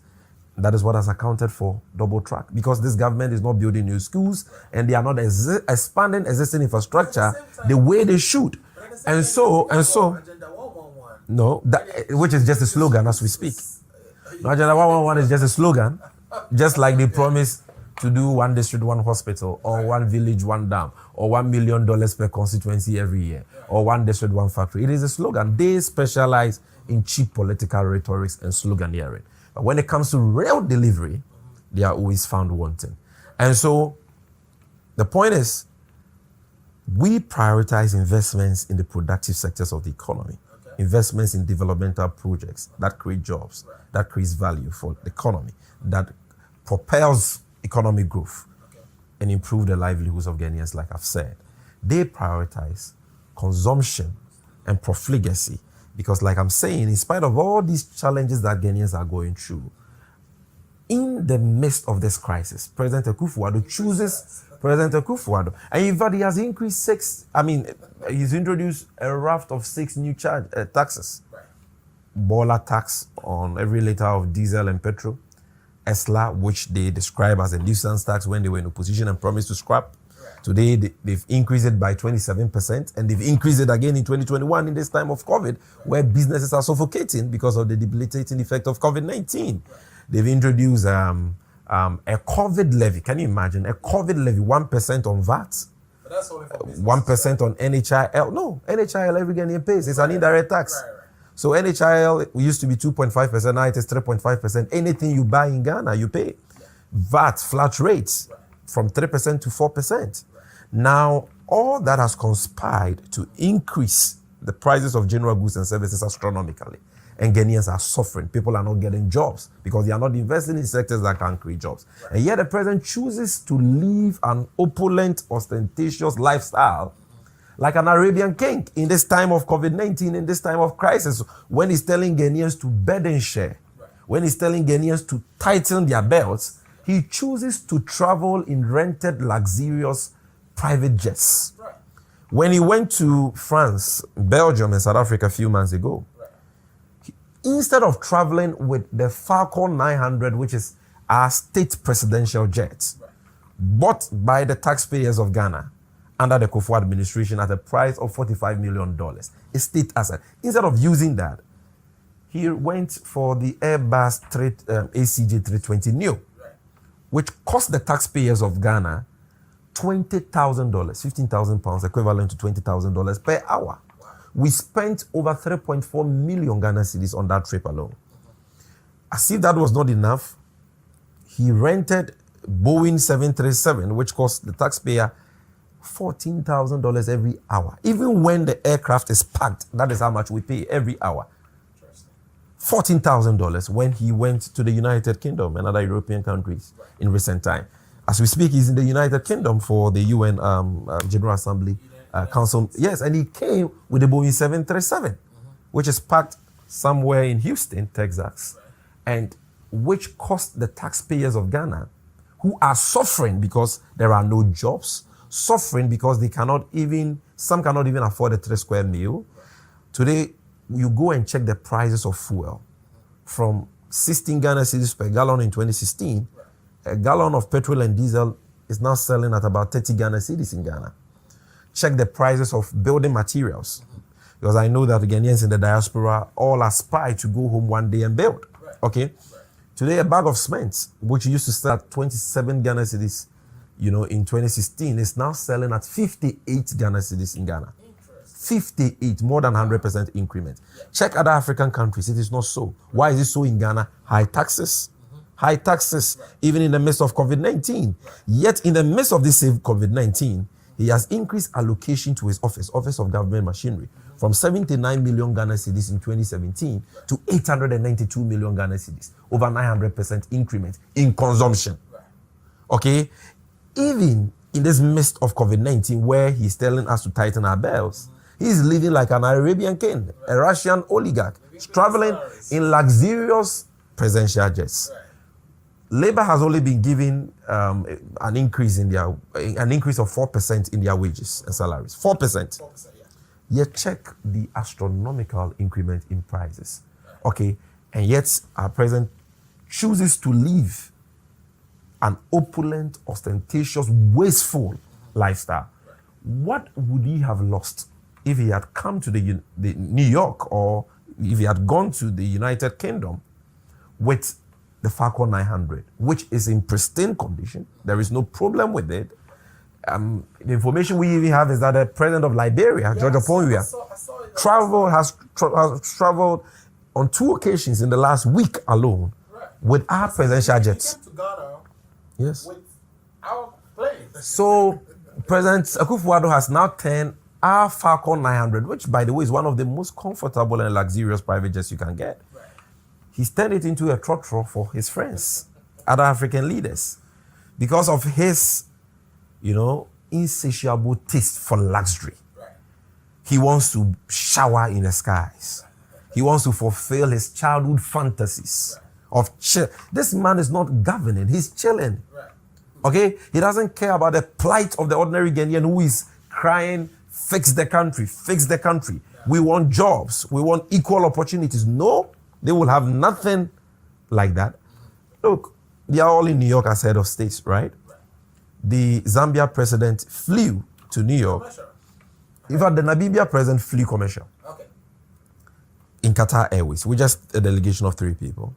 That is what has accounted for double track, because this government is not building new schools and they are not expanding existing infrastructure the way they should. And so, no, which is just a slogan as we speak. No, Agenda 111 is just a slogan, just like they promised to do one district, one hospital, or one village, one dam, or $1 million per constituency every year, or one district, one factory. It is a slogan. They specialize in cheap political rhetoric and sloganeering. But when it comes to real delivery, they are always found wanting. And so the point is, we prioritize investments in the productive sectors of the economy, investments in developmental projects that create jobs, that creates value for the economy, that propels economic growth and improve the livelihoods of Ghanaians, like I've said. They prioritize consumption and profligacy because, like I'm saying, in spite of all these challenges that Ghanaians are going through, in the midst of this crisis, President Akufo-Addo chooses and in fact, he has increased he's introduced a raft of 6 new taxes. Boiler tax on every liter of diesel and petrol. ESLA, which they describe as a nuisance tax when they were in opposition and promised to scrap. Today, they've increased it by 27%, and they've increased it again in 2021 in this time of COVID, where businesses are suffocating because of the debilitating effect of COVID-19. They've introduced a COVID levy. Can you imagine? A COVID levy, 1% on VAT, 1% on NHIL. No, NHIL every Ghanaian pays. It's an indirect tax. So NHIL used to be 2.5%, now it is 3.5%. Anything you buy in Ghana, you pay. VAT, flat rates, from 3% to 4%. Now, all that has conspired to increase the prices of general goods and services astronomically. And Ghanaians are suffering. People are not getting jobs because they are not investing in sectors that can create jobs. And yet the president chooses to live an opulent, ostentatious lifestyle like an Arabian king in this time of COVID-19, in this time of crisis, when he's telling Ghanaians to burden share, when he's telling Ghanaians to tighten their belts, he chooses to travel in rented, luxurious private jets. When he went to France, Belgium, and South Africa a few months ago, instead of traveling with the Falcon 900, which is our state presidential jet, bought by the taxpayers of Ghana under the Kufuor administration at a price of $45 million, a state asset. Instead of using that, he went for the Airbus ACJ320 Neo, which cost the taxpayers of Ghana $20,000, 15,000 pounds, equivalent to $20,000 per hour. We spent over 3.4 million Ghana cedis on that trip alone. As if that was not enough, he rented Boeing 737, which cost the taxpayer $14,000 every hour. Even when the aircraft is packed, that is how much we pay every hour. $14,000 when he went to the United Kingdom and other European countries in recent time. As we speak, he's in the United Kingdom for the UN General Assembly Council. Yes, and he came with the Boeing 737, which is parked somewhere in Houston, Texas, and which cost the taxpayers of Ghana, who are suffering because there are no jobs, suffering because some cannot even afford a 3-square meal. Today, you go and check the prices of fuel. From 16 Ghana cedis per gallon in 2016, a gallon of petrol and diesel is now selling at about 30 Ghana cedis in Ghana. Check the prices of building materials, because I know that the Ghanaians in the diaspora all aspire to go home one day and build. Okay? Today, a bag of cement, which used to sell at 27 Ghana cedis, in 2016, is now selling at 58 Ghana cedis in Ghana. 58, more than 100% increment. Check other African countries, it is not so. Why is it so in Ghana? High taxes, even in the midst of COVID-19. Yet in the midst of this same COVID-19, he has increased allocation to his Office of Government Machinery, from 79 million Ghana cedis in 2017 to 892 million Ghana cedis, over 900% increment in consumption. Okay? Even in this midst of COVID-19, where he's telling us to tighten our belts, he's living like an Arabian king, a Russian oligarch, traveling in luxurious presidential jets. Labour has only been given an increase of 4% in their wages and salaries. 4%. Yet check the astronomical increment in prices. Okay, and yet our president chooses to live an opulent, ostentatious, wasteful lifestyle. What would he have lost if he had come to the New York, or if he had gone to the United Kingdom with the Falcon 900, which is in pristine condition? There is no problem with it. The information we even have is that the president of Liberia, George Oponwia, has traveled on 2 occasions in the last week alone with our presidential jets. Yes. So President Akufo-Addo has now turned our Falcon 900, which, by the way, is one of the most comfortable and luxurious private jets you can get. He's turned it into a trotro for his friends, other African leaders, because of his, insatiable taste for luxury. He wants to shower in the skies. He wants to fulfill his childhood fantasies of chill. This man is not governing, he's chilling. Okay? He doesn't care about the plight of the ordinary Ghanaian who is crying, fix the country, fix the country. We want jobs, we want equal opportunities. No, they will have nothing like that. Look, they are all in New York as head of states, right? The Zambia president flew to New York. In fact, the Namibia president flew commercial. In Qatar Airways, with just a delegation of 3 people.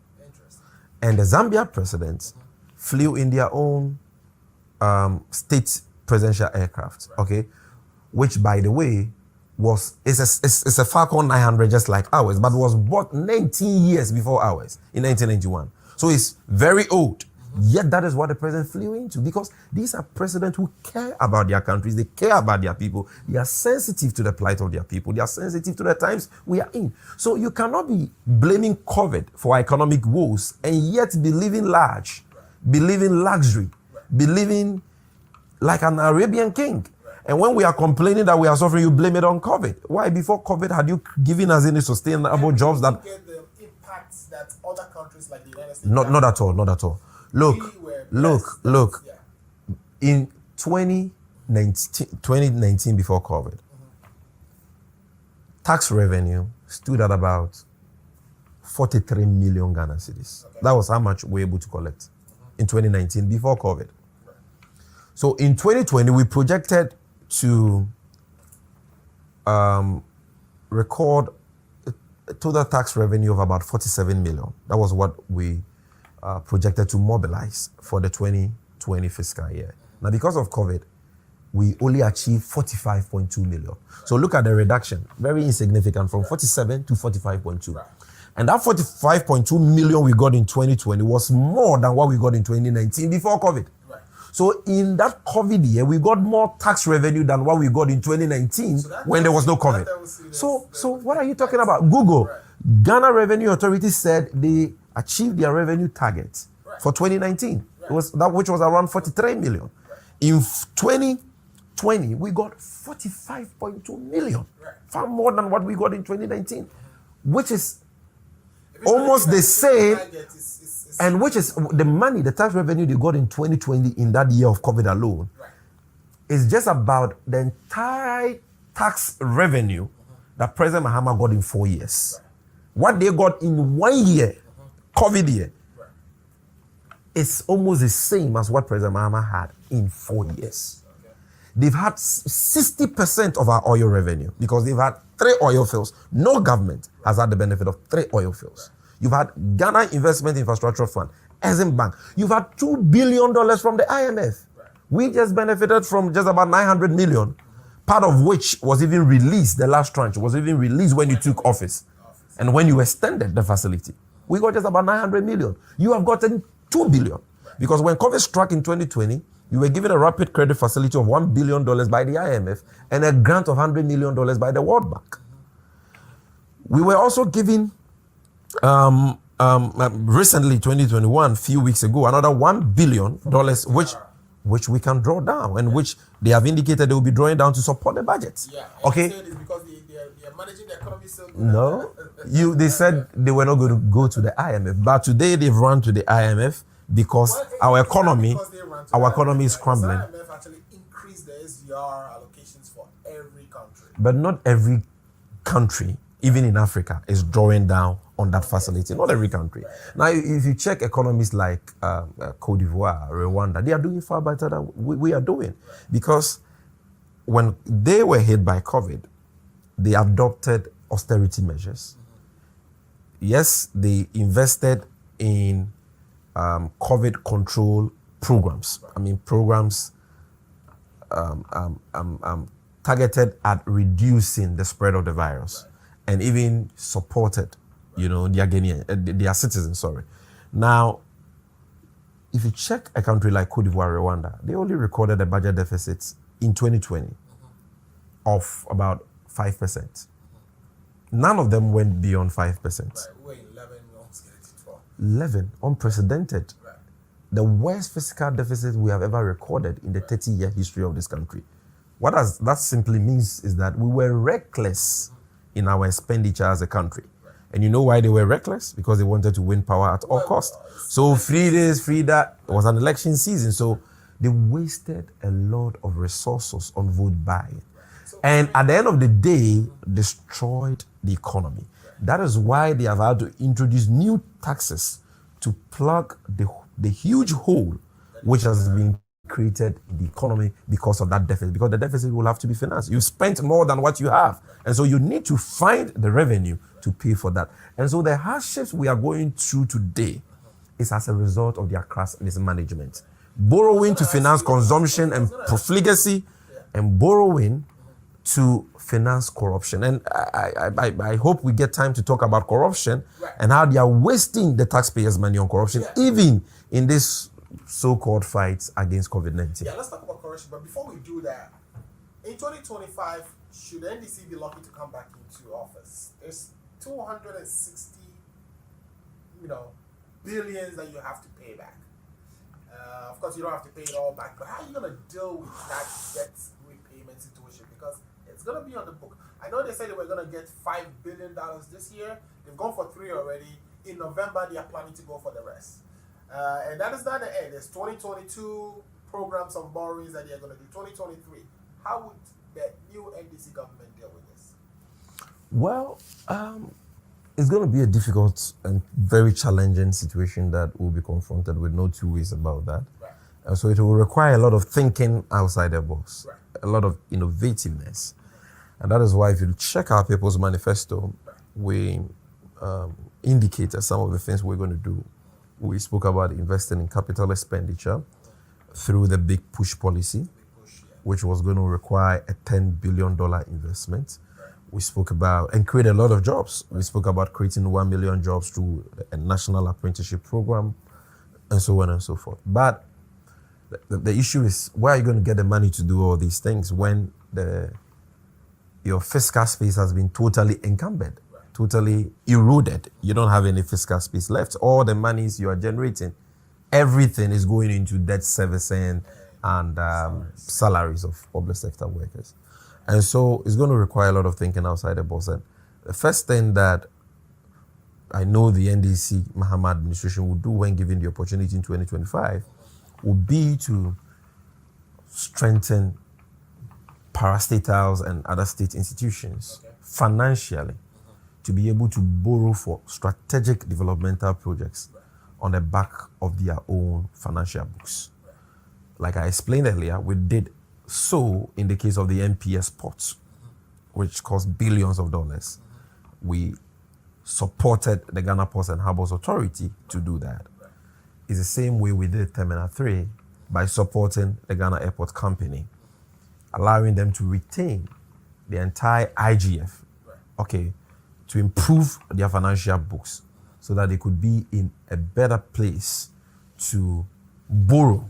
And the Zambia president flew in their own state presidential aircraft, okay? Which, by the way, it's a Falcon 900 just like ours, but was bought 19 years before ours, in 1991. So it's very old. Yet that is what the president flew into, because these are presidents who care about their countries, they care about their people, they are sensitive to the plight of their people, they are sensitive to the times we are in. So you cannot be blaming COVID for economic woes and yet be living large, be living luxury, be living like an Arabian king. And when we are complaining that we are suffering, you blame it on COVID. Why? Before COVID, had you given us any sustainable jobs that... Get the impacts that other countries like the United States... Not at all, not at all. Look. In 2019 before COVID, tax revenue stood at about 43 million Ghana cedis. That was how much we were able to collect in 2019 before COVID. So in 2020, we projected to record a total tax revenue of about 47 million. That was what we projected to mobilize for the 2020 fiscal year. Now, because of COVID, we only achieved 45.2 million. So look at the reduction, very insignificant, from 47 to 45.2. And that 45.2 million we got in 2020 was more than what we got in 2019 before COVID. So in that COVID year, we got more tax revenue than what we got in 2019 when there was no COVID. So what are you talking about? Google. Ghana Revenue Authority said they achieved their revenue target for 2019. It was that, which was around 43 million. In 2020, we got 45.2 million, far more than what we got in 2019, which is almost the same, and which is the money, the tax revenue they got in 2020 in that year of COVID alone, is just about the entire tax revenue that President Mahama got in 4 years. What they got in 1 year, COVID year, is almost the same as what President Mahama had in 4 years. They've had 60% of our oil revenue because they've had 3 oil fields. No government has had the benefit of 3 oil fields. You've had Ghana Investment Infrastructure Fund, Exim Bank. You've had $2 billion from the IMF. We just benefited from just about 900 million, part of which was even released, the last tranche was even released when you took office and when you extended the facility. We got just about 900 million. You have gotten 2 billion because when COVID struck in 2020, you were given a rapid credit facility of $1 billion by the IMF and a grant of $100 million by the World Bank. We were also given recently, 2021, a few weeks ago, another $1 billion, which we can draw down and which they have indicated they will be drawing down to support the budget. Yeah, okay. It's because they are managing the economy so good. No, they said they were not going to go to the IMF, but today they've run to the IMF because our economy is crumbling. The IMF actually increased the SDR allocations for every country. But not every country, even in Africa, is drawing down on that facility. Not every country. Now, if you check economies like Cote d'Ivoire, Rwanda, they are doing far better than we are doing. Because when they were hit by COVID, they adopted austerity measures. Yes, they invested in COVID control programs. I mean, programs targeted at reducing the spread of the virus, and even supported, their citizens. Now, if you check a country like Cote d'Ivoire, Rwanda, they only recorded a budget deficit in 2020 of about 5%. None of them went beyond 5%. 11, unprecedented. Right. The worst fiscal deficit we have ever recorded in the 30-year history of this country. What that simply means is that we were reckless in our expenditure as a country. Right. And you know why they were reckless? Because they wanted to win power at all costs. So 3 days, 3 that, it was an election season. So they wasted a lot of resources on vote buying. And at the end of the day, destroyed the economy. That is why they have had to introduce new taxes to plug the huge hole which has been created in the economy because of that deficit. Because the deficit will have to be financed. You spent more than what you have. And so you need to find the revenue to pay for that. And so the hardships we are going through today is as a result of their crass mismanagement. Borrowing to finance consumption and profligacy, and borrowing to finance corruption. And I hope we get time to talk about corruption and how they are wasting the taxpayers' money on corruption, even in this so-called fights against COVID-19. Yeah, let's talk about corruption. But before we do that, in 2025, should NDC be lucky to come back into office? There's 260, billions that you have to pay back. Of course, you don't have to pay it all back, but how are you going to deal with that debt repayment situation? Because it's going to be on the book. I know they said they were going to get $5 billion this year. They've gone for 3 already. In November, they are planning to go for the rest. And that is not the end. There's 2022 programs of borrowings that they're going to do. 2023. How would the new NDC government deal with this? Well, it's going to be a difficult and very challenging situation that we'll be confronted with. No two ways about that. Right. And so it will require a lot of thinking outside the box, right, a lot of innovativeness. And that is why if you check our People's Manifesto, right, we indicated some of the things we're going to do. We spoke about investing in capital expenditure through the Big Push policy, which was going to require a $10 billion investment. We spoke about, and create a lot of jobs. We spoke about creating 1 million jobs through a national apprenticeship program, and so on and so forth. But the issue is, where are you going to get the money to do all these things when your fiscal space has been totally encumbered, totally eroded? You don't have any fiscal space left. All the monies you are generating, everything is going into debt servicing and salaries of public sector workers. And so it's going to require a lot of thinking outside the box. And the first thing that I know the NDC Mahama administration will do when given the opportunity in 2025 will be to strengthen parastatals and other state institutions financially to be able to borrow for strategic developmental projects on the back of their own financial books. Like I explained earlier, we did so in the case of the NPS ports, which cost billions of dollars. We supported the Ghana Ports and Harbors Authority to do that. It's the same way we did Terminal 3 by supporting the Ghana Airport Company, allowing them to retain the entire IGF, to improve their financial books so that they could be in a better place to borrow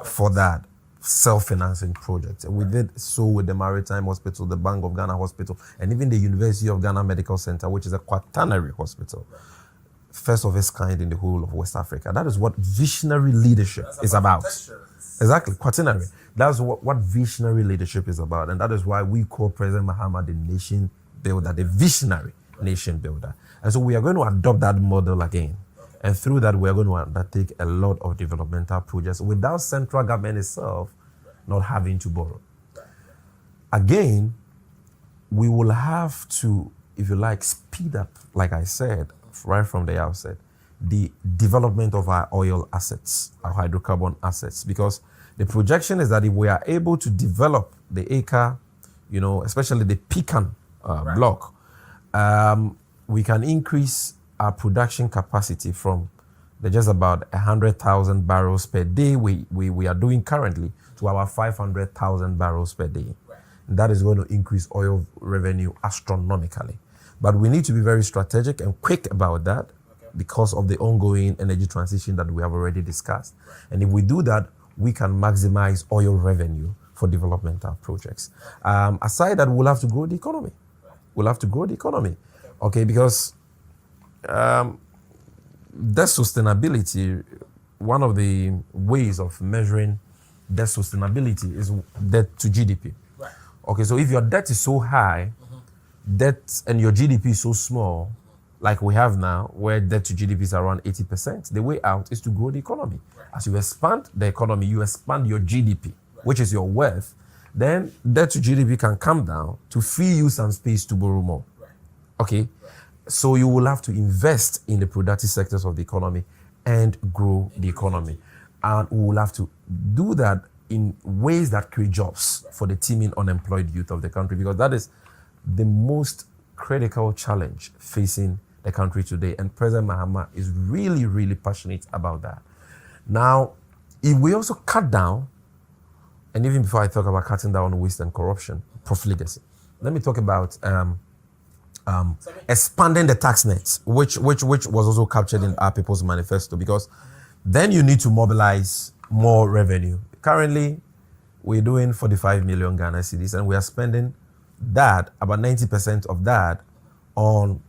for that self-financing project. And we did so with the Maritime Hospital, the Bank of Ghana Hospital, and even the University of Ghana Medical Center, which is a quaternary hospital, first of its kind in the whole of West Africa. That is what visionary leadership is about. Exactly, quaternary. That's what visionary leadership is about. And that is why we call President Mahama the nation builder, the visionary nation builder. And so we are going to adopt that model again. And through that, we are going to undertake a lot of developmental projects without central government itself not having to borrow. Again, we will have to, if you like, speed up, like I said, right from the outset, the development of our oil assets, our hydrocarbon assets, because the projection is that if we are able to develop the acre, especially the Pecan block, we can increase our production capacity from the just about 100,000 barrels per day we are doing currently to our 500,000 barrels per day. That is going to increase oil revenue astronomically. But we need to be very strategic and quick about that because of the ongoing energy transition that we have already discussed. And if we do that, we can maximize oil revenue for developmental projects. Aside that, we'll have to grow the economy. We'll have to grow the economy, okay? Because debt sustainability, one of the ways of measuring debt sustainability is debt to GDP. Right. Okay, so if your debt is so high, debt and your GDP is so small, like we have now, where debt to GDP is around 80%, the way out is to grow the economy. Right. As you expand the economy, you expand your GDP, right, which is your wealth, then debt to GDP can come down to free you some space to borrow more. Right. Okay? Right. So you will have to invest in the productive sectors of the economy and grow the economy. And we will have to do that in ways that create jobs for the teeming unemployed youth of the country, because that is the most critical challenge facing the country today. And President Mahama is really, really passionate about that. Now, if we also cut down, and even before I talk about cutting down on waste and corruption, profligacy, let me talk about expanding the tax nets, which was also captured in our People's Manifesto, because then you need to mobilize more revenue. Currently, we're doing 45 million Ghana cedis, and we are spending that, about 90% of that, on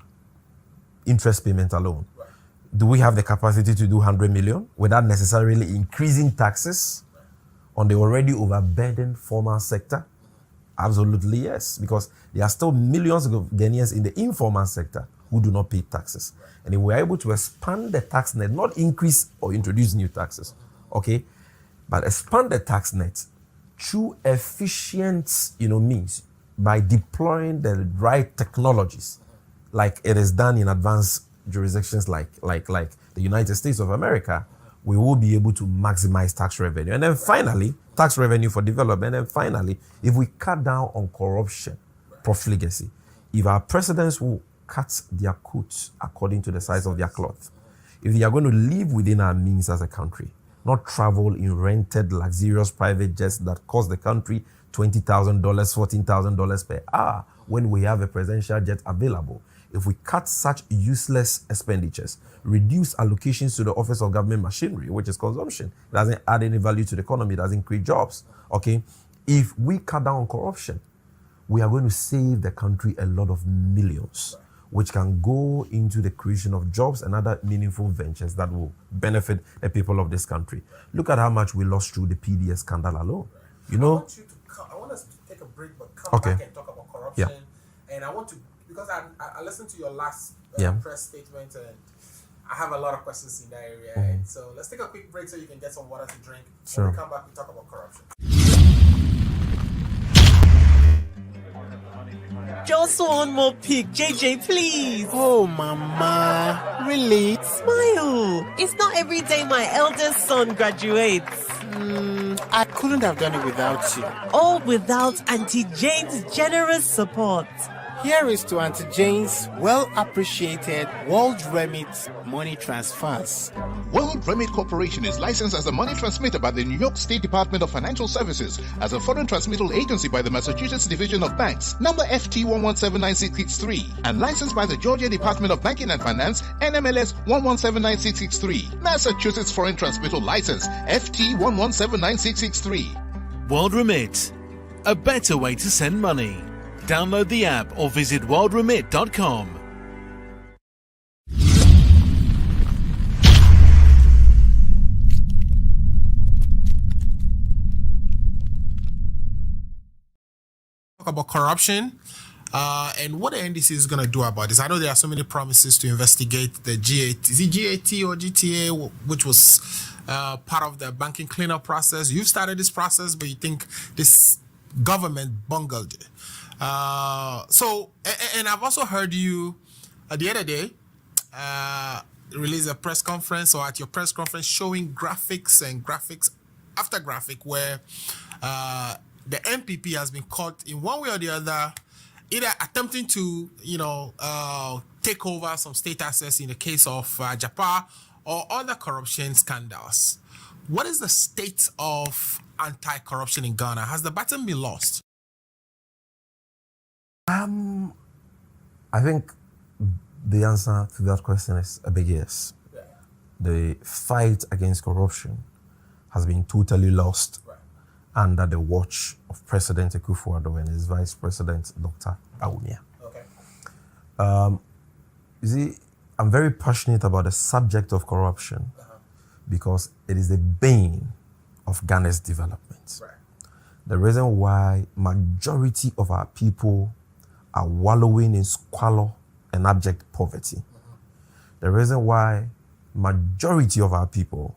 interest payment alone. Right. Do we have the capacity to do 100 million without necessarily increasing taxes on the already overburdened formal sector? Absolutely yes, because there are still millions of Ghanaians in the informal sector who do not pay taxes. And if we're able to expand the tax net, not increase or introduce new taxes, okay, but expand the tax net through efficient, means, by deploying the right technologies, like it is done in advanced jurisdictions like the United States of America, we will be able to maximize tax revenue. And then finally, tax revenue for development. And then finally, if we cut down on corruption, profligacy, if our presidents will cut their coats according to the size of their cloth, if they are going to live within our means as a country, not travel in rented, luxurious private jets that cost the country $20,000, $14,000 per hour when we have a presidential jet available. If we cut such useless expenditures, reduce allocations to the Office of Government Machinery, which is consumption, it doesn't add any value to the economy, it doesn't create jobs, okay? If we cut down on corruption, we are going to save the country a lot of millions, which can go into the creation of jobs and other meaningful ventures that will benefit the people of this country. Look at how much we lost through the PDS scandal alone. I want us to take a break, but come back and talk about corruption. Yeah. And I want to, because I listened to your last press statement, and I have a lot of questions in that area. And so let's take a quick break so you can get some water to drink. Sure. When we come back, we talk about corruption. Just one more pic, JJ, please. Oh, Mama. Really? Smile. It's not every day my eldest son graduates. I couldn't have done it without you. All without Auntie Jane's generous support. Here is to Auntie Jane's well-appreciated World Remit money transfers. World Remit Corporation is licensed as a money transmitter by the New York State Department of Financial Services, as a foreign transmittal agency by the Massachusetts Division of Banks, number FT1179663, and licensed by the Georgia Department of Banking and Finance, NMLS 1179663, Massachusetts Foreign Transmittal License, FT1179663. World Remit, a better way to send money. Download the app or visit worldremit.com. Talk about corruption and what the NDC is going to do about this. I know there are so many promises to investigate the GAT. Is it GAT or GTA, which was part of the banking cleanup process? You've started this process, but you think this government bungled it. And I've also heard you the other day release a press conference, or at your press conference, showing graphics and graphics after graphic where the MPP has been caught in one way or the other, either attempting to, take over some state assets in the case of Japa or other corruption scandals. What is the state of anti-corruption in Ghana? Has the battle been lost? I think the answer to that question is a big yes. Yeah. The fight against corruption has been totally lost under the watch of President Akufo-Addo and his Vice President, Dr. Bawumia. Okay. You see, I'm very passionate about the subject of corruption because it is the bane of Ghana's development. Right. The reason why majority of our people are wallowing in squalor and abject poverty. The reason why majority of our people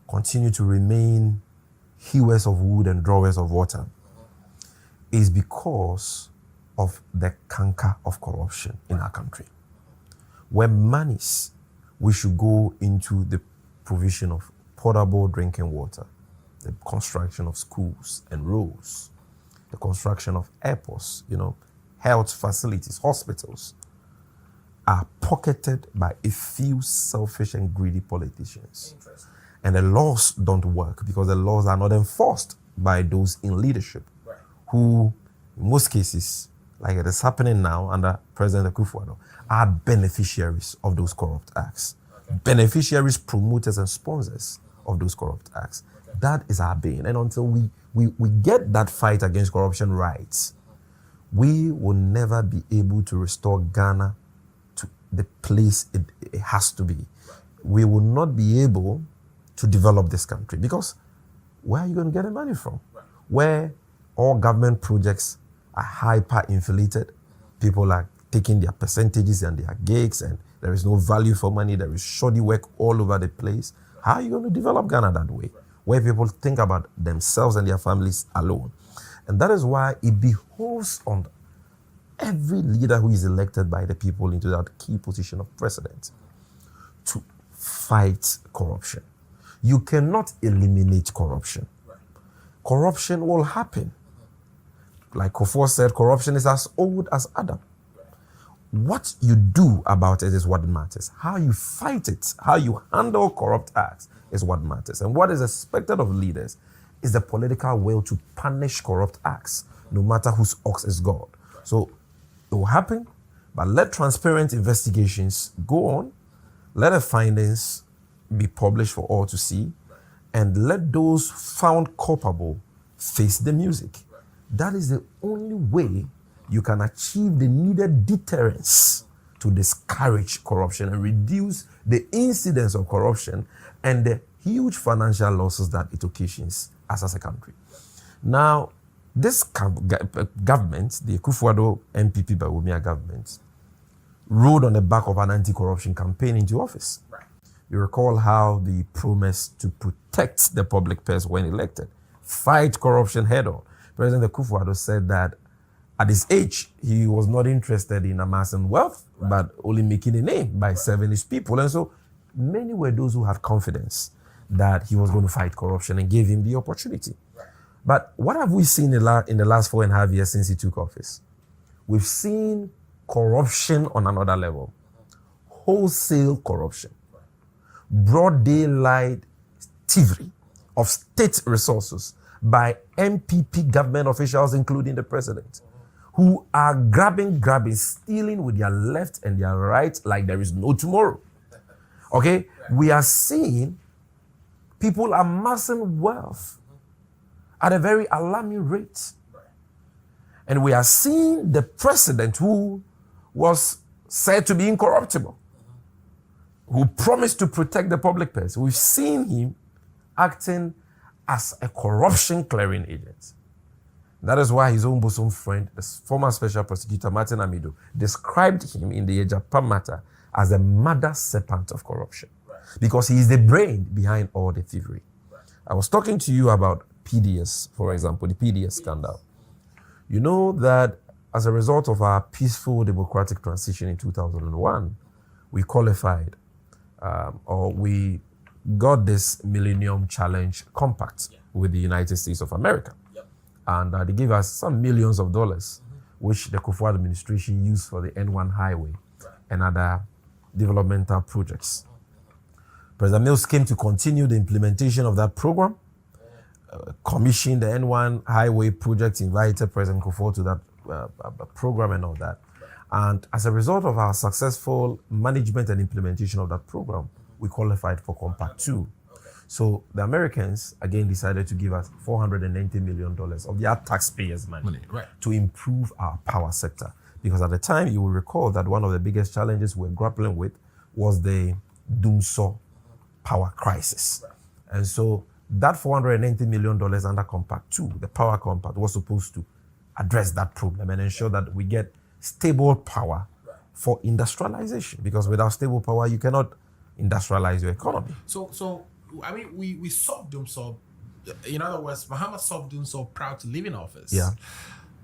continue to remain hewers of wood and drawers of water is because of the canker of corruption in our country. Where monies we should go into the provision of potable drinking water, the construction of schools and roads, the construction of airports, health facilities, hospitals, are pocketed by a few selfish and greedy politicians. And the laws don't work because the laws are not enforced by those in leadership, who, in most cases, like it is happening now under President Akufo-Addo, are beneficiaries of those corrupt acts. Okay. Beneficiaries, promoters, and sponsors of those corrupt acts. Okay. That is our bane. And until we get that fight against corruption right, we will never be able to restore Ghana to the place it has to be. Right. We will not be able to develop this country because where are you going to get the money from? Right. Where all government projects are hyper-inflated, people are taking their percentages and their gigs, and there is no value for money, there is shoddy work all over the place. How are you going to develop Ghana that way? Where people think about themselves and their families alone. And that is why it behoves on every leader who is elected by the people into that key position of president to fight corruption. You cannot eliminate corruption. Corruption will happen. Like Kofo said, corruption is as old as Adam. What you do about it is what matters. How you fight it, how you handle corrupt acts is what matters. And what is expected of leaders is the political will to punish corrupt acts, no matter whose ox is God. So it will happen, but let transparent investigations go on. Let the findings be published for all to see, and let those found culpable face the music. That is the only way you can achieve the needed deterrence to discourage corruption and reduce the incidence of corruption and the huge financial losses that it occasions us as a country. Now, this government, the Akufo-Addo MPP Bawumia government, rode on the back of an anti-corruption campaign into office. Right. You recall how the promise to protect the public purse when elected, fight corruption head on. President Akufo-Addo said that at his age, he was not interested in amassing wealth, but only making a name by serving his people. And so many were those who had confidence that he was going to fight corruption and gave him the opportunity. But what have we seen in the last 4.5 years since he took office? We've seen corruption on another level. Wholesale corruption. Broad daylight thievery of state resources by MPP government officials, including the president, who are grabbing, stealing with their left and their right like there is no tomorrow. Okay? We are seeing people amassing wealth at a very alarming rate. And we are seeing the president who was said to be incorruptible, who promised to protect the public purse. We've seen him acting as a corruption clearing agent. That is why his own bosom friend, the former special prosecutor Martin Amido, described him in the Ejapa matter as a mother serpent of corruption. Because he is the brain behind all the thievery. I was talking to you about PDS, for example, the PDS scandal. You know that as a result of our peaceful democratic transition in 2001, we qualified or we got this Millennium Challenge Compact with the United States of America. And they gave us some millions of dollars, which the Kufuor administration used for the N1 highway and other developmental projects. President Mills came to continue the implementation of that program, commissioned the N1 highway project, invited President Kufuor to that program and all that. And as a result of our successful management and implementation of that program, we qualified for Compact 2. So the Americans, again, decided to give us $490 million of their taxpayers' money to improve our power sector. Because at the time, you will recall that one of the biggest challenges we're grappling with was the Dumso power crisis. And so that $490 million under Compact 2, the Power Compact, was supposed to address that problem and ensure that we get stable power for industrialization. Because without stable power, you cannot industrialize your economy. So I mean, we solved Dumso. In other words, Muhammad solved Dumso proud to live in office. Yeah.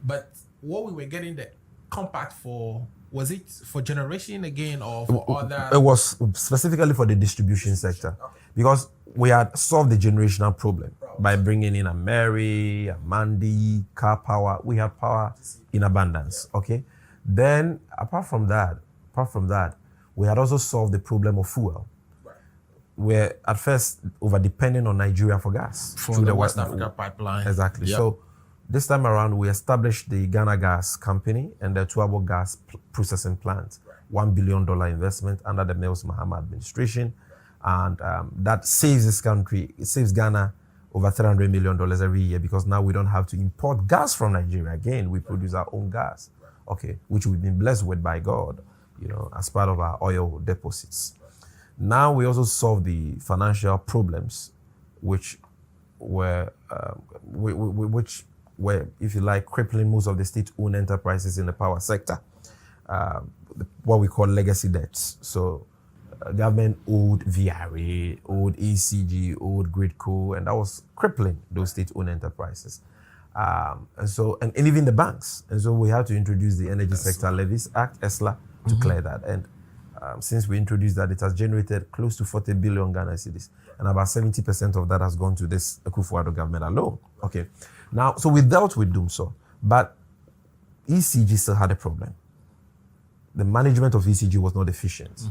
But what we were getting the compact for, was it for generation again or for other? It was specifically for the distribution sector. Because we had solved the generational problem by bringing in a Mary, a Mandy, car power. We had power in abundance, okay? Then, apart from that, we had also solved the problem of fuel. We're at first over-depending on Nigeria for gas. Through the West Africa pipeline. Exactly. Yep. So this time around, we established the Ghana Gas Company and the Tuabo Gas Processing Plant, $1 billion investment under the Mills Mahama administration. And that saves this country, it saves Ghana over $300 million every year because now we don't have to import gas from Nigeria. Again, we produce our own gas, okay, which we've been blessed with by God, you know, as part of our oil deposits. Now we also solve the financial problems, which were, if you like, crippling most of the state-owned enterprises in the power sector. What we call legacy debts. So government owed VRA, owed ECG, owed Gridco, and that was crippling those state-owned enterprises. And even the banks. And so we had to introduce the Energy Sector Levies Act, ESLA, to clear that. And since we introduced that, it has generated close to 40 billion Ghana cedis, and about 70% of that has gone to this Akufo-Addo government alone. Okay, now, so we dealt with Dumso, but ECG still had a problem. The management of ECG was not efficient.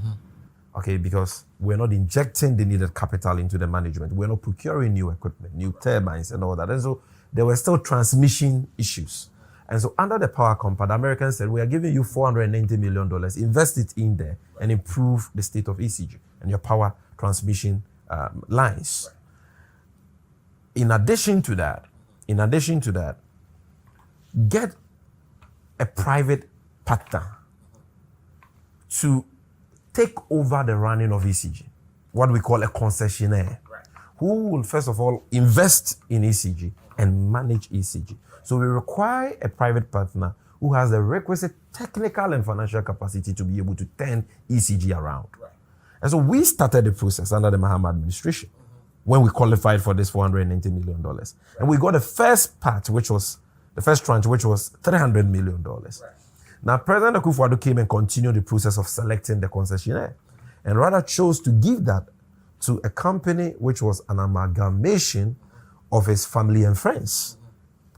Okay, because we're not injecting the needed capital into the management. We're not procuring new equipment, new turbines and all that. And so there were still transmission issues. And so under the Power Compact, the Americans said, we are giving you $490 million, invest it in there and improve the state of ECG and your power transmission lines. In addition to that, get a private partner to take over the running of ECG, what we call a concessionaire, who will first of all invest in ECG and manage ECG. So we require a private partner who has the requisite technical and financial capacity to be able to turn ECG around. And so we started the process under the Mahama administration when we qualified for this $490 million. And we got the first part, which was the first tranche, which was $300 million. Now, President Akufo-Addo came and continued the process of selecting the concessionaire and rather chose to give that to a company which was an amalgamation of his family and friends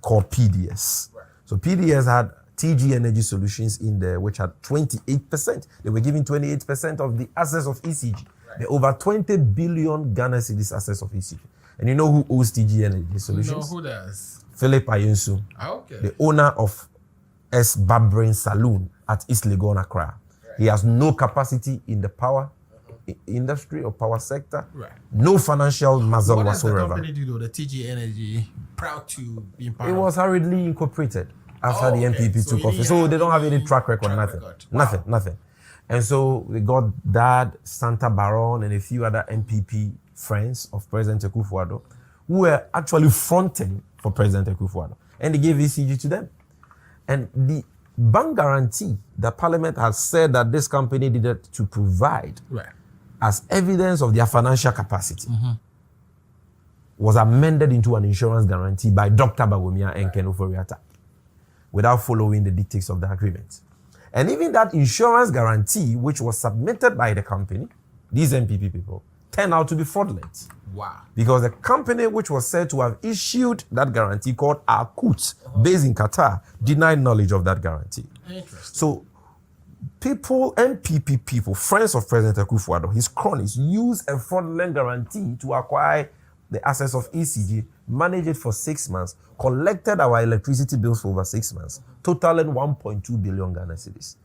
called PDS. So PDS had TG Energy Solutions in there, which had 28%. They were giving 28% of the assets of ECG. The over 20 billion Ghana cedis assets of ECG. And you know who owns TG Energy Solutions? No, who does? Philip Ayunsu, Okay. the owner of S. Barbering Saloon at East Legon, Accra. He has no capacity in the power industry or power sector. No financial muscle whatsoever. What does the company do though, the TG Energy, proud to be part of? It was hurriedly incorporated after the NPP took office. So they don't have any track record, nothing. And so we got Dad, Santa Baron, and a few other NPP friends of President Akufo-Addo who were actually fronting for President Akufo-Addo. And they gave ECG to them. And the bank guarantee that Parliament has said that this company needed to provide as evidence of their financial capacity was amended into an insurance guarantee by Dr. Bawumia and Ken Ofori-Atta. without following the dictates of the agreement. And even that insurance guarantee, which was submitted by the company, these MPP people, turned out to be fraudulent. Wow. Because the company which was said to have issued that guarantee, called Akut, based in Qatar, denied knowledge of that guarantee. Interesting. So people, MPP people, friends of President Akufo-Addo, his cronies, used a fraudulent guarantee to acquire the assets of ECG, managed it for 6 months, collected our electricity bills for over 6 months, totaling 1.2 billion Ghana cedis.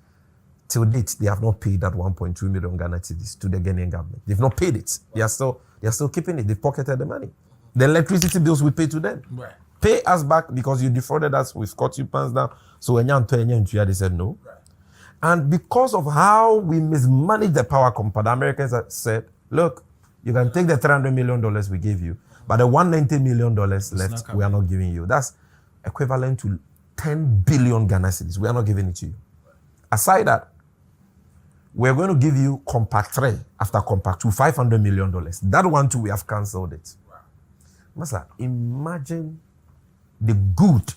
Till date, they have not paid that 1.2 million Ghana cedis to the Ghanaian government. They've not paid it. They are still keeping it. They've pocketed the money. The electricity bills we pay to them. Right. Pay us back because you defrauded us. We've cut you pants down. So when they said no. Right. And because of how we mismanaged the power company, the Americans said, look, you can take the $300 million we gave you, but the $190 million left, we are not giving you. That's equivalent to 10 billion Ghana cedis. We are not giving it to you. Aside that, we're going to give you Compact 3 after Compact 2, $500 million. That one too, we have cancelled it. Masa, imagine the good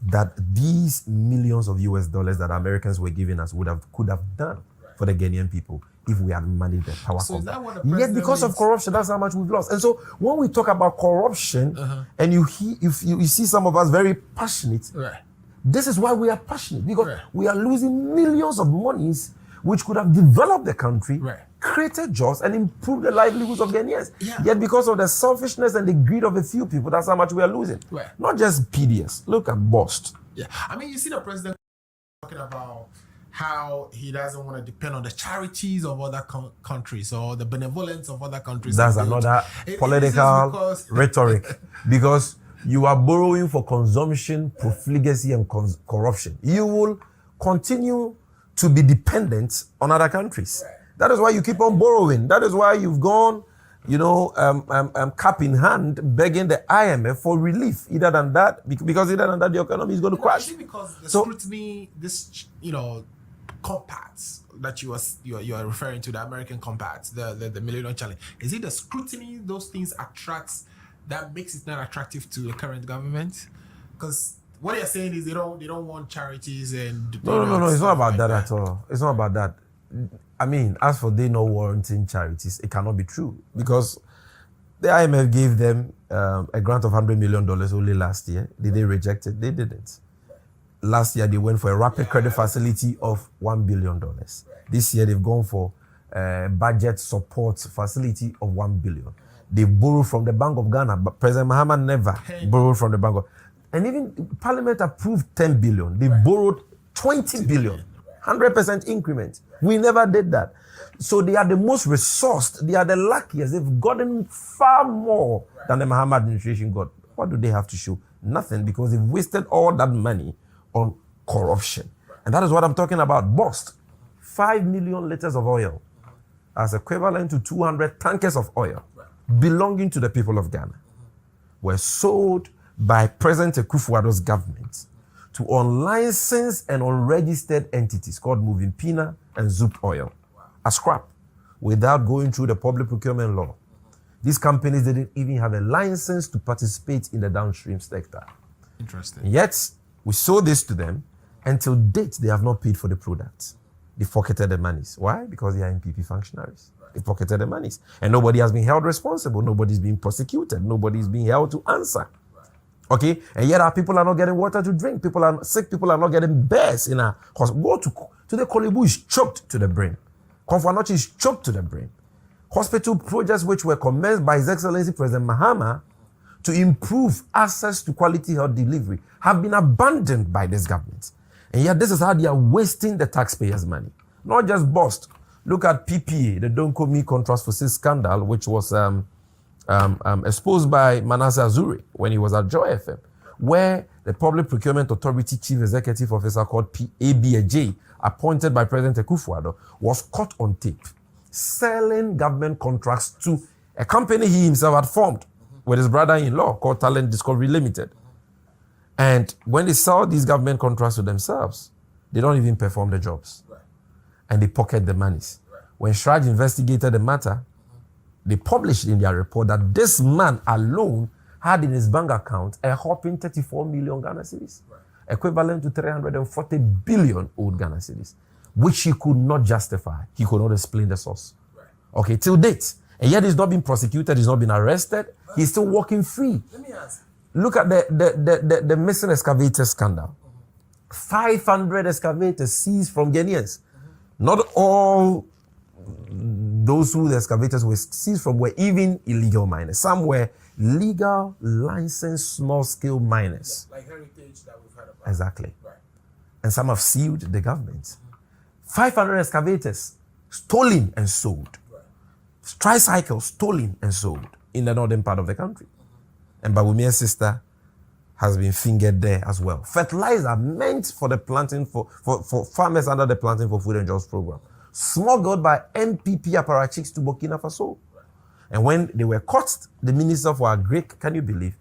that these millions of US dollars that Americans were giving us could have done for the Ghanaian people if we had managed the power company. Yet because of corruption, that's how much we've lost. And so when we talk about corruption, and you see some of us very passionate, this is why we are passionate, because we are losing millions of monies which could have developed the country, created jobs, and improved the livelihoods of Ghanaians. Yet because of the selfishness and the greed of a few people, that's how much we are losing. Not just PDS. Look at BOST. Yeah, I mean, you see the president talking about how he doesn't want to depend on the charities of other countries or the benevolence of other countries. That's another political rhetoric, because you are borrowing for consumption, profligacy, and corruption. You will continue to be dependent on other countries. That is why you keep on borrowing. That is why you've gone, cap in hand, begging the IMF for relief. Either than that, because either than that, the economy is going to crash. Because the scrutiny, compacts that you are referring to, the American compacts, the Millennium Challenge, is it the scrutiny those things attracts that makes it not attractive to the current government? Because what they're saying is they don't want charities and no, it's not about that at all. It's not about that. I mean, as for they not warranting charities, it cannot be true, because the IMF gave them a grant of $100 million only last year. Did they reject it? They didn't. Last year they went for a rapid credit facility of $1 billion. This year they've gone for a budget support facility of $1 billion. They borrowed from the Bank of Ghana, but President Mahama never borrowed from the Bank of. And even Parliament approved 10 billion. They borrowed 20 billion, 100% increment. We never did that. So they are the most resourced. They are the luckiest. They've gotten far more than the Mahama administration got. What do they have to show? Nothing, because they've wasted all that money on corruption. And that is what I'm talking about. BOST, 5 million liters of oil, as equivalent to 200 tankers of oil belonging to the people of Ghana, were sold by President Akufo-Addo's government to unlicensed and unregistered entities called Moving Pina and Zoop Oil as scrap, without going through the public procurement law. These companies didn't even have a license to participate in the downstream sector. Interesting. Yet, we sold this to them. Until date, they have not paid for the product. They pocketed the monies. Why? Because they are NPP functionaries. They pocketed the monies. And nobody has been held responsible. Nobody's being prosecuted. Nobody's being held to answer. Okay? And yet our people are not getting water to drink. People are sick. People are not getting beds in our hospital. Go to the Kolebu is choked to the brim. Komfo is choked to the brim. Hospital projects which were commenced by His Excellency President Mahama to improve access to quality health delivery have been abandoned by this government. And yet this is how they are wasting the taxpayers' money. Not just BOST. Look at PPA, the Don't Call Me Contrast for Sales scandal, which was exposed by Manasseh Azuri when he was at Joy FM, where the Public Procurement Authority Chief Executive Officer called ABAJ, appointed by President Akufo-Addo, was caught on tape selling government contracts to a company he himself had formed with his brother-in-law called Talent Discovery Limited. And when they sell these government contracts to themselves, they don't even perform the jobs. And they pocket the monies. When Shraj investigated the matter, they published in their report that this man alone had in his bank account a whopping 34 million Ghana cedis. equivalent to 340 billion old Ghana cedis, which he could not justify. He could not explain the source. Okay, till date. And yet he's not been prosecuted, he's not been arrested, he's still walking free. Let me ask. Look at the missing excavator scandal. 500 excavators seized from Ghanaians. Not all those who the excavators were seized from were even illegal miners. Some were legal, licensed, small-scale miners. Like heritage that we've heard about. Exactly. Right. And some have sued the government. 500 excavators stolen and sold. Tricycles stolen and sold in the northern part of the country. And Bawumia's sister has been fingered there as well. Fertilizer meant for the planting for farmers under the Planting for Food and Jobs program, smuggled by NPP apparatchiks to Burkina Faso. And when they were caught, the Minister for Agri, can you believe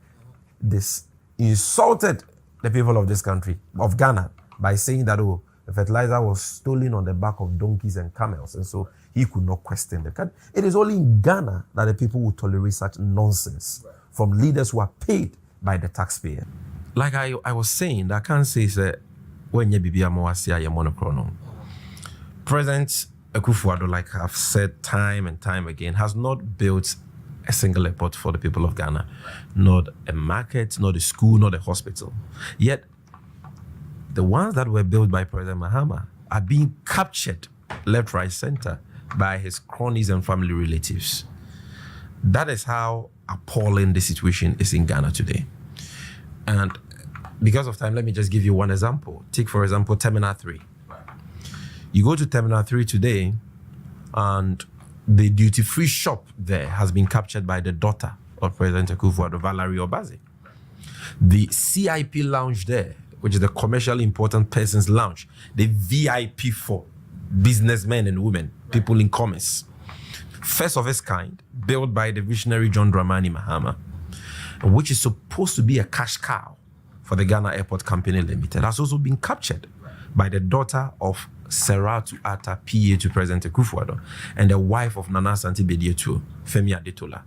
this, insulted the people of this country, of Ghana, by saying that, oh, the fertilizer was stolen on the back of donkeys and camels. And so he could not question the country. It is only in Ghana that the people will tolerate such nonsense from leaders who are paid by the taxpayer. Like I was saying, I can't say when you be monochrono. President Akufo-Addo, like I've said time and time again, has not built a single airport for the people of Ghana, not a market, not a school, not a hospital. Yet, the ones that were built by President Mahama are being captured left, right, center by his cronies and family relatives. That is how appalling the situation is in Ghana today. And because of time, let me just give you one example. Take, for example, Terminal 3. You go to Terminal 3 today, and the duty-free shop there has been captured by the daughter of President Akufo-Addo, Valerie Obaze. The CIP lounge there, which is the commercially important persons lounge, the VIP for businessmen and women, people in commerce, first of its kind, built by the visionary John Dramani Mahama, which is supposed to be a cash cow for the Ghana Airport Company Limited, has also been captured by the daughter of Seratu Atta, PA to President Akufo-Addo, and the wife of Nana Asante Bediatu, Femi Adetola.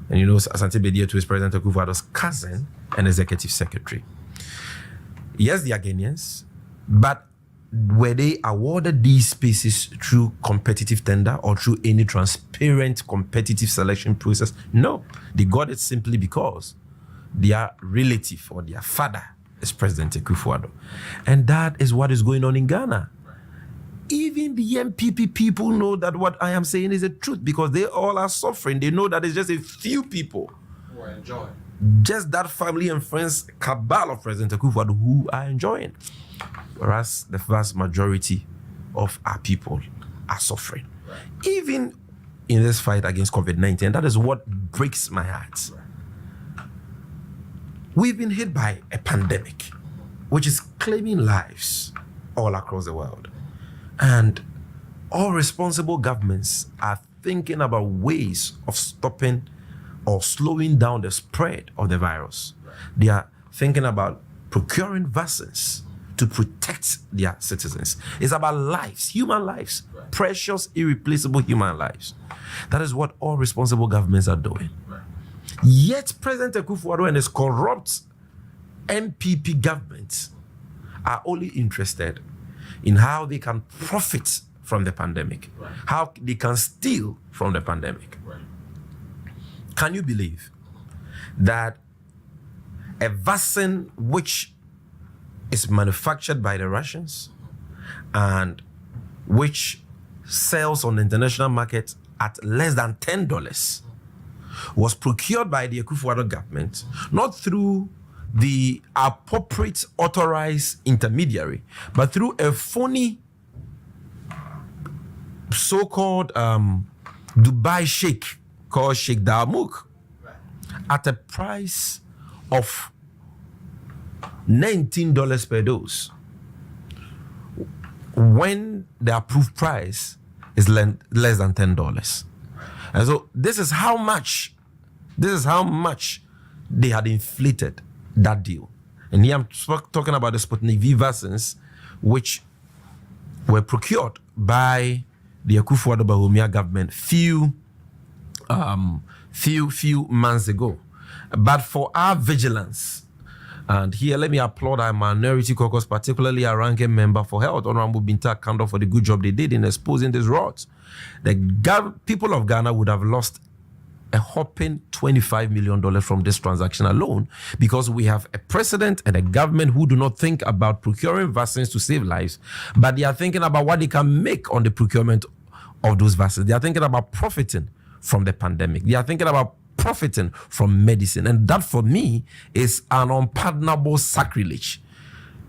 And you know, Asante Bediatu is President Akufo-Addo's cousin and executive secretary. Yes, they are Ghanaians, but were they awarded these spaces through competitive tender or through any transparent competitive selection process? No, they got it simply because their relative or their father is President Akufo-Addo. And that is what is going on in Ghana. Even the MPP people know that what I am saying is the truth, because they all are suffering. They know that it's just a few people Who are enjoying. just that family and friends cabal of President Akufo-Addo who are enjoying, whereas the vast majority of our people are suffering. Right. Even in this fight against COVID-19, that is what breaks my heart. Right. We've been hit by a pandemic, which is claiming lives all across the world. And all responsible governments are thinking about ways of stopping or slowing down the spread of the virus. They are thinking about procuring vaccines to protect their citizens. It's about lives, human lives, precious, irreplaceable human lives. That is what all responsible governments are doing. Yet President Akufo-Addo and his corrupt MPP government are only interested in how they can profit from the pandemic, how they can steal from the pandemic. Can you believe that a vaccine which is manufactured by the Russians and which sells on the international market at less than $10 was procured by the Akufo-Addo government, not through the appropriate authorized intermediary, but through a phony so-called Dubai sheikh called Sheikh Damouk at a price of $19 per dose, when the approved price is less than $10. And so this is how much they had inflated that deal. And here I'm talking about the Sputnik V vaccines, which were procured by the Akufo-Addo Bawumia government few months ago. But for our vigilance, And here, let me applaud our minority caucus, particularly our ranking member for health, Honorable Binta Kando, for the good job they did in exposing these rods. The people of Ghana would have lost a whopping $25 million from this transaction alone, because we have a president and a government who do not think about procuring vaccines to save lives, but they are thinking about what they can make on the procurement of those vaccines. They are thinking about profiting from the pandemic. They are thinking about profiting from medicine. And that, for me, is an unpardonable sacrilege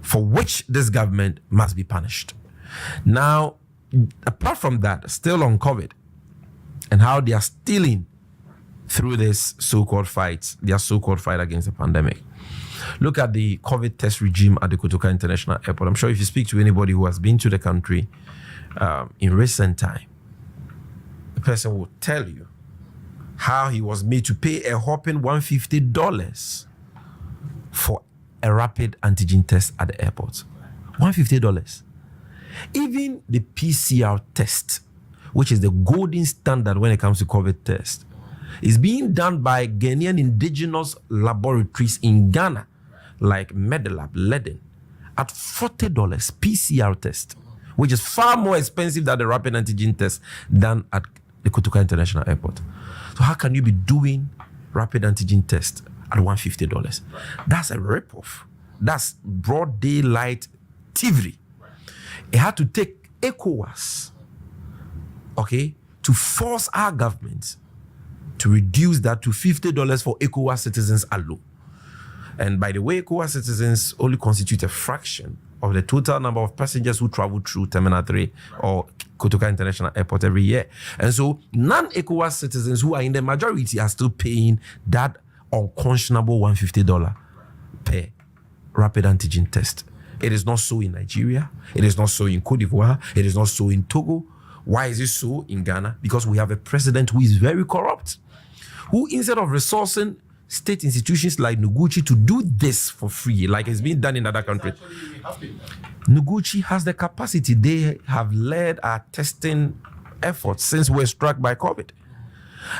for which this government must be punished. Now, apart from that, still on COVID and how they are stealing through this so-called fight, their so-called fight against the pandemic. Look at the COVID test regime at the Kotoka International Airport. I'm sure if you speak to anybody who has been to the country in recent time, the person will tell you how he was made to pay a whopping $150 for a rapid antigen test at the airport. $150. Even the PCR test, which is the golden standard when it comes to COVID test, is being done by Ghanaian indigenous laboratories in Ghana, like Medilab, Leiden, at $40 PCR test, which is far more expensive than the rapid antigen test done at the Kotoka International Airport. So how can you be doing rapid antigen test at $150? That's a ripoff. That's broad daylight thievery. It had to take ECOWAS, okay, to force our government to reduce that to $50 for ECOWAS citizens alone. And by the way, ECOWAS citizens only constitute a fraction of the total number of passengers who travel through Terminal 3 or Kotoka International Airport every year. And so non-ECOWAS citizens who are in the majority are still paying that unconscionable $150 per rapid antigen test. It is not so in Nigeria. It is not so in Cote d'Ivoire. It is not so in Togo. Why is it so in Ghana? Because we have a president who is very corrupt, who, instead of resourcing state institutions like Noguchi to do this for free, like it's been done in other countries, Noguchi has the capacity. They have led our testing efforts since we were struck by COVID.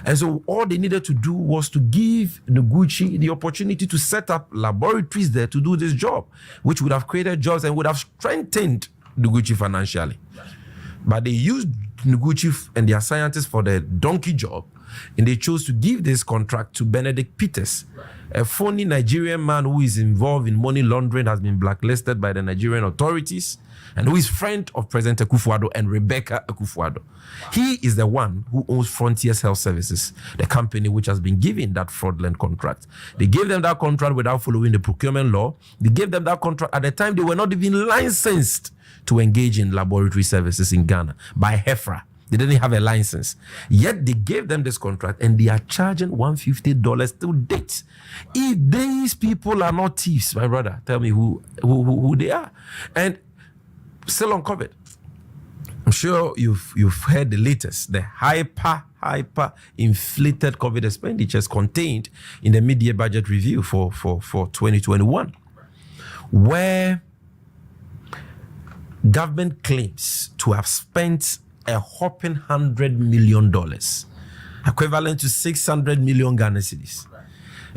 And so all they needed to do was to give Noguchi the opportunity to set up laboratories there to do this job, which would have created jobs and would have strengthened Noguchi financially. But they used Noguchi and their scientists for the donkey job, and they chose to give this contract to Benedict Peters, a phony Nigerian man who is involved in money laundering, has been blacklisted by the Nigerian authorities, and who is friend of President Akufo-Addo and Rebecca Akufo-Addo. He is the one who owns Frontiers Health Services, the company which has been given that fraudulent contract. They gave them that contract without following the procurement law. They gave them that contract at the time they were not even licensed to engage in laboratory services in Ghana by HEFRA. They didn't have a license. Yet they gave them this contract and they are charging $150 till date. If these people are not thieves, my brother, tell me who they are. And still on COVID, I'm sure you've heard the latest, the hyper inflated COVID expenditures contained in the mid-year budget review for 2021, where government claims to have spent a whopping $100 million, equivalent to 600 million Ghana cedis,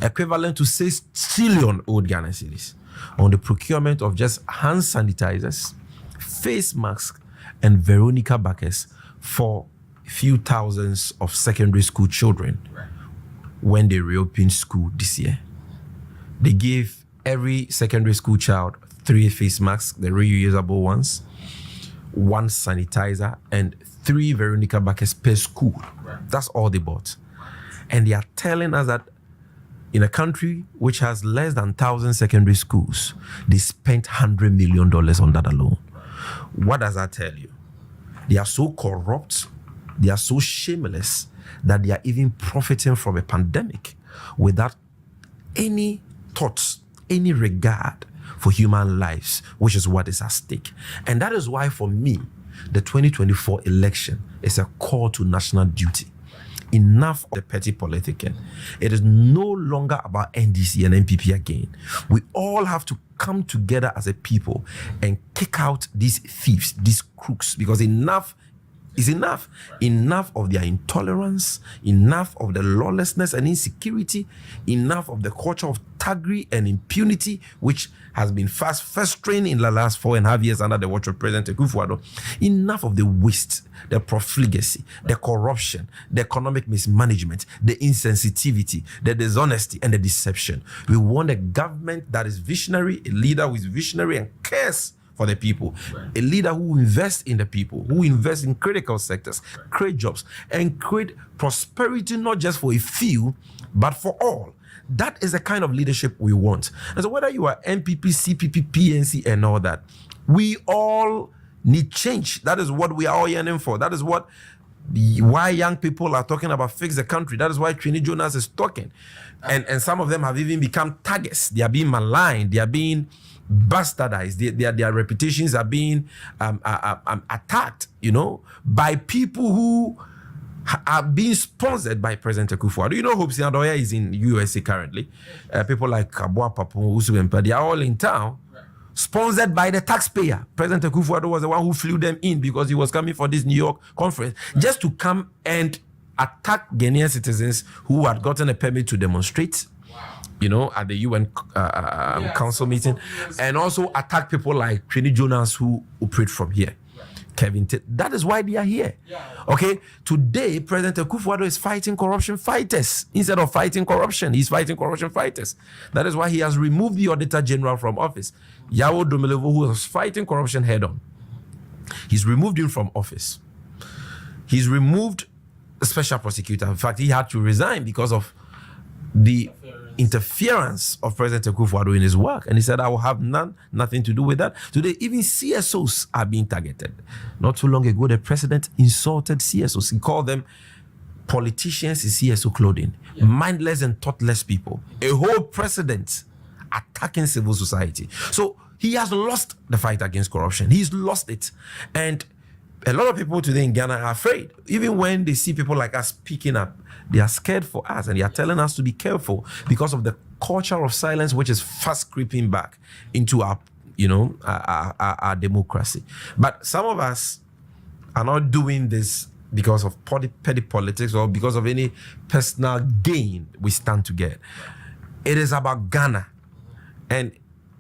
equivalent to 6 trillion old Ghana cedis, on the procurement of just hand sanitizers, face masks, and Veronica buckets for a few thousands of secondary school children when they reopened school this year. They gave every secondary school child 3 face masks, the reusable ones, 1 sanitizer, and 3 Veronica buckets per school. That's all they bought. And they are telling us that in a country which has less than 1,000 secondary schools, they spent $100 million on that alone. What does that tell you? They are so corrupt, they are so shameless that they are even profiting from a pandemic without any thoughts, any regard for human lives, which is what is at stake. And that is why, for me, the 2024 election is a call to national duty. Enough of the petty politicking. It is no longer about NDC and NPP again. We all have to come together as a people and kick out these thieves, these crooks, because enough is enough. Enough of their intolerance, enough of the lawlessness and insecurity, enough of the culture of thuggery and impunity, which has been festering in the last 4.5 years under the watch of President Akufo-Addo. Enough of the waste, the profligacy, the corruption, the economic mismanagement, the insensitivity, the dishonesty, and the deception. We want a government that is visionary, a leader who is visionary and cares for the people, a leader who invests in the people, who invests in critical sectors, create jobs, and create prosperity not just for a few, but for all. That is the kind of leadership we want. And so whether you are MPP, CPP, PNC, and all that, we all need change. That is what we are all yearning for. That is why young people are talking about fix the country. That is why Trini Jonas is talking. And some of them have even become targets. They are being maligned. They are being bastardized. Their reputations are being attacked, by people who are being sponsored by President Akufo-Addo. You know, Hope Sinadoya is in USA currently. People like Kabua Papu, Usubempa, they are all in town, sponsored by the taxpayer. President Akufo-Addo was the one who flew them in because he was coming for this New York conference just to come and attack Ghanaian citizens who had gotten a permit to demonstrate, at the UN council meeting, and also attack people like Trini Jonas who operate from here. Kevin Tate. That is why they are here. Okay, today President Akufo-Addo is fighting corruption fighters instead of fighting corruption. He's fighting corruption fighters. That is why he has removed the Auditor General from office, Yawo Domelevo, who was fighting corruption head on. He's removed him from office. He's removed a special prosecutor. In fact, he had to resign because of the interference of President Akufo-Addo in his work, and he said, I will have nothing to do with that. Today, even CSOs are being targeted. Not too long ago, the president insulted CSOs. He called them politicians in CSO clothing, mindless and thoughtless people. A whole president attacking civil society. So he has lost the fight against corruption. He's lost it. And a lot of people today in Ghana are afraid. Even when they see people like us speaking up, they are scared for us, and they are telling us to be careful because of the culture of silence, which is fast creeping back into our democracy. But some of us are not doing this because of petty politics or because of any personal gain we stand to get. It is about Ghana, and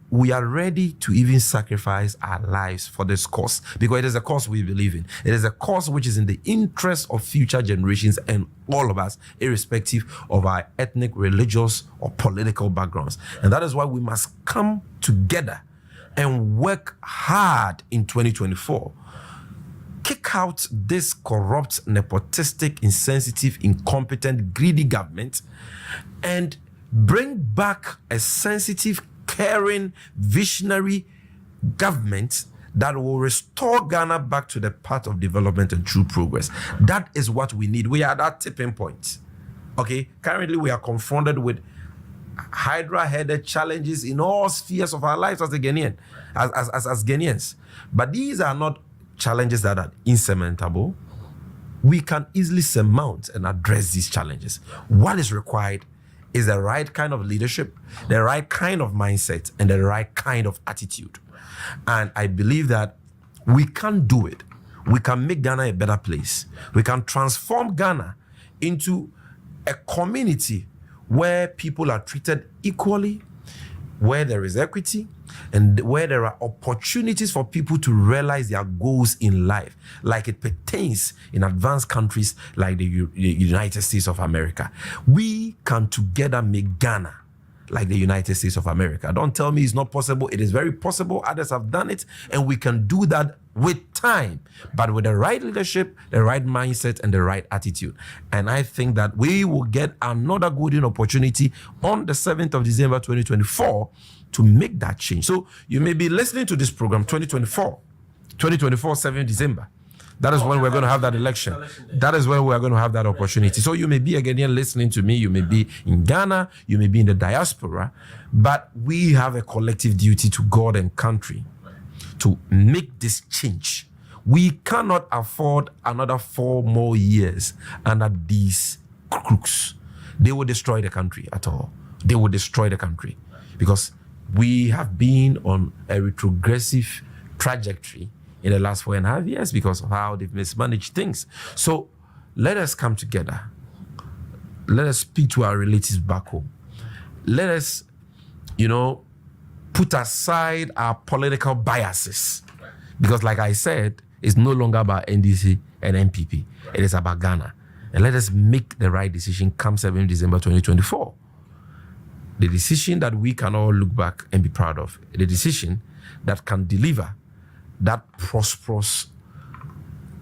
we are ready to even sacrifice our lives for this cause, because it is a cause we believe in. It is a cause which is in the interest of future generations and all of us, irrespective of our ethnic, religious, or political backgrounds. And that is why we must come together and work hard in 2024. Kick out this corrupt, nepotistic, insensitive, incompetent, greedy government and bring back a sensitive, caring, visionary government that will restore Ghana back to the path of development and true progress. That is what we need. We are at that tipping point. Okay, currently we are confronted with hydra-headed challenges in all spheres of our lives as a Ghanaian, as Ghanaians. But these are not challenges that are insurmountable. We can easily surmount and address these challenges. What is required is the right kind of leadership, the right kind of mindset, and the right kind of attitude. And I believe that we can do it. We can make Ghana a better place. We can transform Ghana into a community where people are treated equally, where there is equity, and where there are opportunities for people to realize their goals in life, like it pertains in advanced countries like the United States of America. We can together make Ghana like the United States of America. Don't tell me it's not possible. It is very possible. Others have done it, and we can do that with time, but with the right leadership, the right mindset, and the right attitude. And I think that we will get another golden opportunity on the 7th of December 2024 to make that change. So you may be listening to this program 2024, 7th December. That is when we're going to have that election. That is when we're going to have that opportunity. So you may be a Ghanaian listening to me. You may be in Ghana. You may be in the diaspora. But we have a collective duty to God and country to make this change. We cannot afford another 4 more years under these crooks. They will destroy the country at all. They will destroy the country because we have been on a retrogressive trajectory in the last 4.5 years because of how they've mismanaged things. So let us come together. Let us speak to our relatives back home. Let us put aside our political biases. Because like I said, it's no longer about NDC and NPP. It is about Ghana. And let us make the right decision come 7 December 2024. The decision that we can all look back and be proud of. The decision that can deliver that prosperous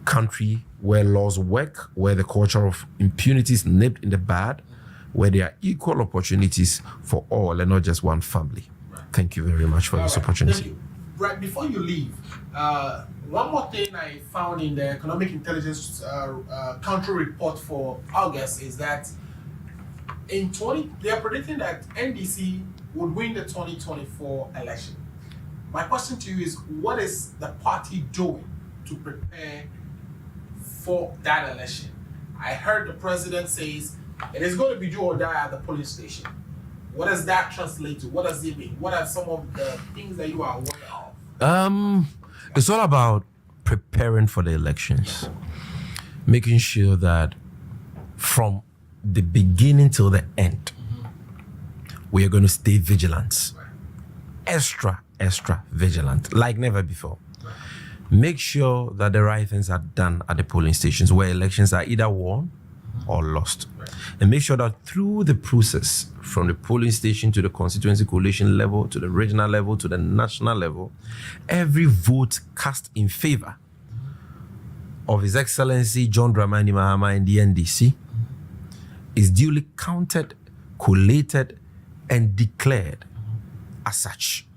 country where laws work, where the culture of impunity is nipped in the bud, where there are equal opportunities for all and not just one family. Thank you very much for this opportunity. Right before you leave, one more thing I found in the Economic Intelligence Country Report for August is that they are predicting that NDC would win the 2024 election. My question to you is, what is the party doing to prepare for that election? I heard the president says it is going to be do or die at the polling station. What does that translate to? What does it mean? What are some of the things that you are aware of? It's all about preparing for the elections, making sure that from the beginning till the end, we are going to stay vigilant, extra vigilant, like never before. Make sure that the right things are done at the polling stations where elections are either won or lost. And make sure that through the process, from the polling station to the constituency coalition level, to the regional level, to the national level, every vote cast in favor of His Excellency John Dramani Mahama and the NDC is duly counted, collated, and declared as such.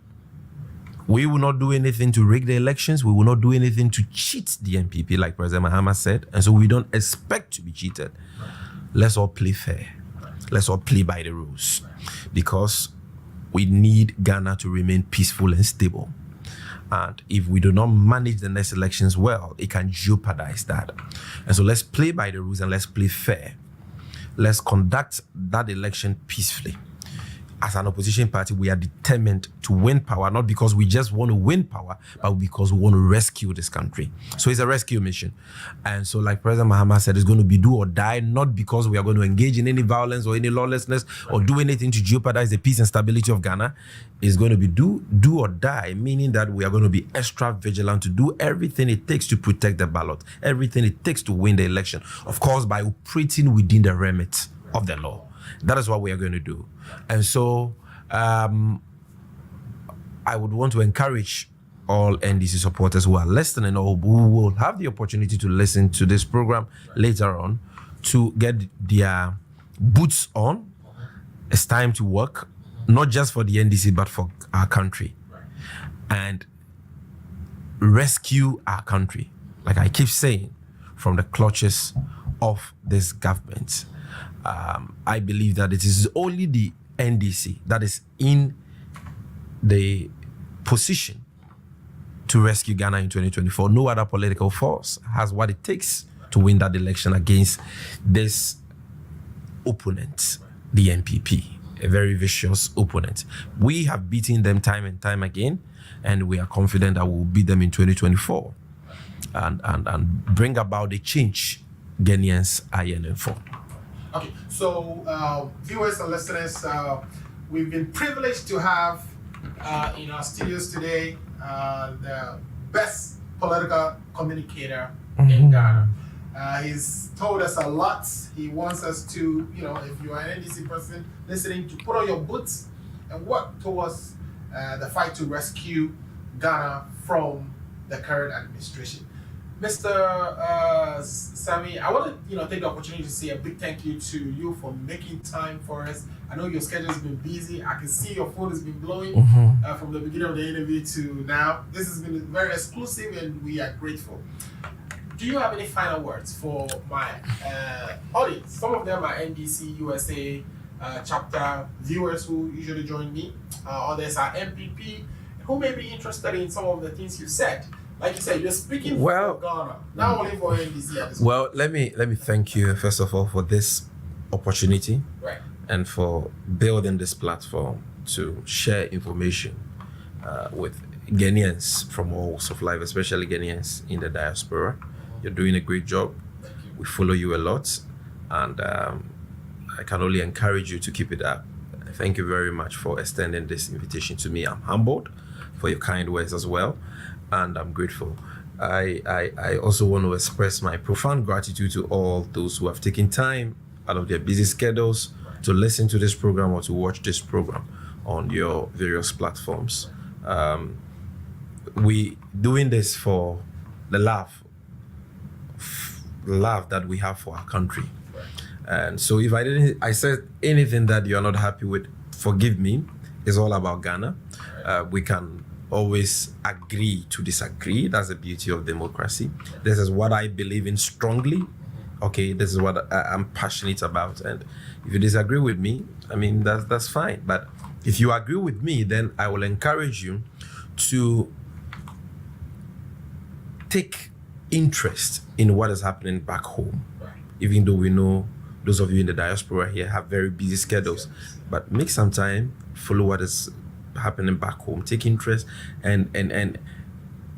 We will not do anything to rig the elections. We will not do anything to cheat the NPP, like President Mahama said. And so we don't expect to be cheated. Let's all play fair. Let's all play by the rules. Because we need Ghana to remain peaceful and stable. And if we do not manage the next elections well, it can jeopardize that. And so let's play by the rules and let's play fair. Let's conduct that election peacefully. As an opposition party, we are determined to win power, not because we just want to win power, but because we want to rescue this country. So it's a rescue mission. And so like President Mahama said, it's going to be do or die, not because we are going to engage in any violence or any lawlessness or do anything to jeopardize the peace and stability of Ghana. It's going to be do or die, meaning that we are going to be extra vigilant to do everything it takes to protect the ballot, everything it takes to win the election. Of course, by operating within the remit of the law. That is what we are going to do. And so I would want to encourage all NDC supporters who are listening or who will have the opportunity to listen to this program later on to get their boots on. It's time to work, not just for the NDC, but for our country. And rescue our country, like I keep saying, from the clutches of this government. I believe that it is only the NDC that is in the position to rescue Ghana in 2024. No other political force has what it takes to win that election against this opponent, the NPP, a very vicious opponent. We have beaten them time and time again, and we are confident that we'll beat them in 2024 and bring about the change Ghanaians are yearning for. Okay, so viewers and listeners, we've been privileged to have in our studios today the best political communicator in Ghana. He's told us a lot. He wants us to, if you're an NDC person listening, to put on your boots and work towards the fight to rescue Ghana from the current administration. Mr. Sammy, I want to take the opportunity to say a big thank you to you for making time for us. I know your schedule has been busy. I can see your phone has been blowing from the beginning of the interview to now. This has been very exclusive and we are grateful. Do you have any final words for my audience? Some of them are NDC USA chapter viewers who usually join me. Others are MPP who may be interested in some of the things you said. Like you said, you're speaking for Ghana, not only for NDC at this Well, let me thank you first of all for this opportunity, right, and for building this platform to share information with Ghanaians from all walks of life, especially Ghanaians in the diaspora. You're doing a great job. We follow you a lot, and I can only encourage you to keep it up. thank you very much for extending this invitation to me. I'm humbled for your kind words as well, and I'm grateful. I also want to express my profound gratitude to all those who have taken time out of their busy schedules to listen to this program or to watch this program on your various platforms. We doing this for the love that we have for our country. And so if I said anything that you're not happy with, forgive me. It's all about Ghana. We can always agree to disagree. That's the beauty of democracy. This is what I believe in strongly. Okay, this is what I'm passionate about. And if you disagree with me, I mean, that's fine. But if you agree with me, then I will encourage you to take interest in what is happening back home. Even though we know those of you in the diaspora here have very busy schedules, but make some time, follow what is happening back home, take interest, and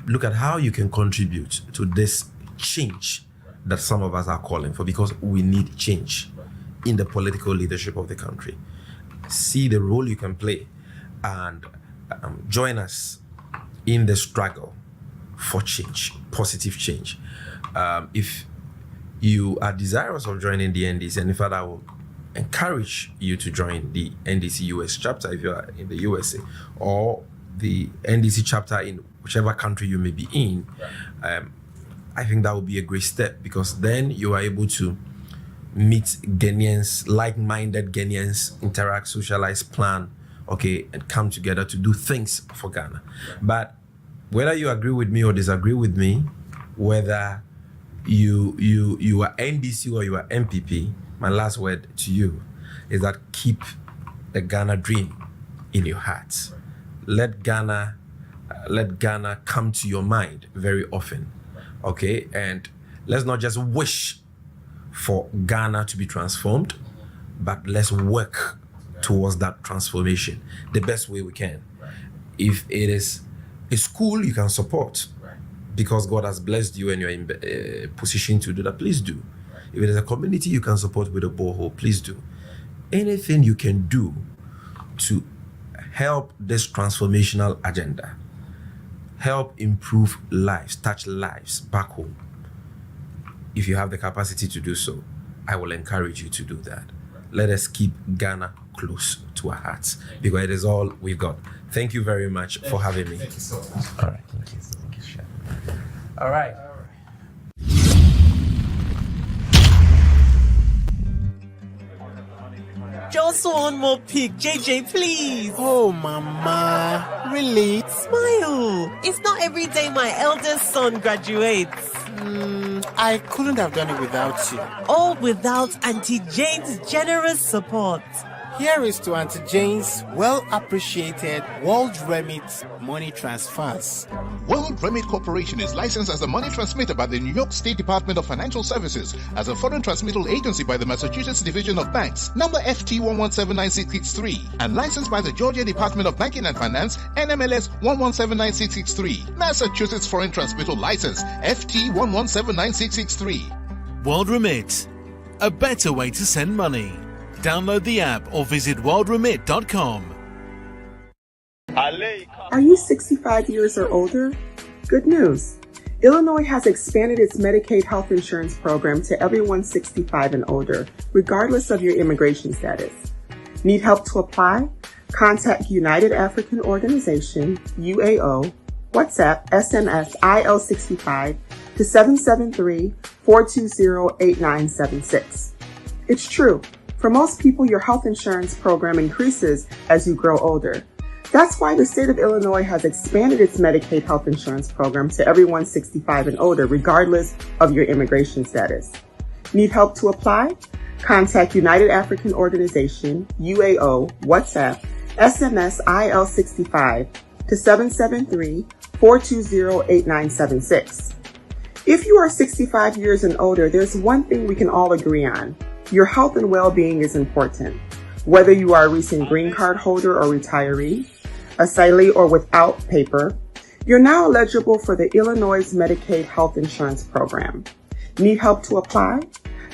look at how you can contribute to this change that some of us are calling for, because we need change in the political leadership of the country. See the role you can play and join us in the struggle for change, positive change. If you are desirous of joining the NDC, and in fact, I will encourage you to join the NDC US chapter if you are in the USA, or the NDC chapter in whichever country you may be in. I think that would be a great step, because then you are able to meet Ghanaians, like-minded Ghanaians, interact, socialize, plan, okay, and come together to do things for Ghana. But whether you agree with me or disagree with me, whether you are NDC or you are MPP, my last word to you is that keep the Ghana dream in your heart. Let Ghana come to your mind very often, okay? And let's not just wish for Ghana to be transformed, but let's work towards that transformation the best way we can. If it is a school you can support, because God has blessed you and you're in a position to do that, please do. If it is a community you can support with a borehole, please do. Anything you can do to help this transformational agenda, help improve lives, touch lives back home. If you have the capacity to do so, I will encourage you to do that. Let us keep Ghana close to our hearts, because it is all we've got. Thank you very much for having me. Thank you so much. All right, thank you. All right. Just one more pic, JJ, please. Oh, Mama, really? Smile. It's not every day my eldest son graduates. I couldn't have done it without you. All without Auntie Jane's generous support. Here is to Auntie Jane's well-appreciated World Remit money transfers. World Remit Corporation is licensed as a money transmitter by the New York State Department of Financial Services, as a foreign transmittal agency by the Massachusetts Division of Banks, number FT1179663, and licensed by the Georgia Department of Banking and Finance, NMLS 1179663, Massachusetts Foreign Transmittal License, FT1179663. World Remit, a better way to send money. Download the app or visit worldremit.com. Are you 65 years or older? Good news. Illinois has expanded its Medicaid health insurance program to everyone 65 and older, regardless of your immigration status. Need help to apply? Contact United African Organization, UAO, WhatsApp, SMS, IL65 to 773-420-8976. It's true. For most people, your health insurance program increases as you grow older. That's why the state of Illinois has expanded its Medicaid health insurance program to everyone 65 and older, regardless of your immigration status. Need help to apply? Contact United African Organization, UAO, WhatsApp, SMS, IL65 to 773-420-8976. If you are 65 years and older, there's one thing we can all agree on. Your health and well-being is important. Whether you are a recent green card holder or retiree, asylee or without paper, you're now eligible for the Illinois Medicaid health insurance program. Need help to apply?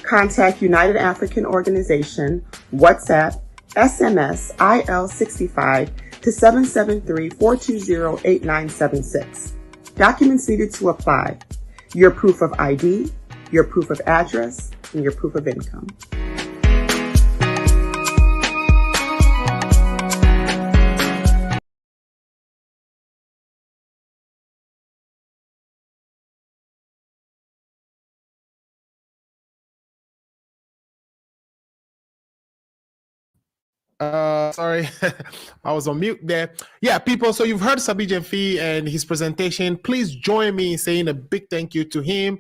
Contact United African Organization, WhatsApp, SMS IL65 to 773-420-8976. Documents needed to apply: your proof of ID, your proof of address, and your proof of income. Sorry, I was on mute there. Yeah, people, so you've heard Sammy Gyamfi and his presentation. Please join me in saying a big thank you to him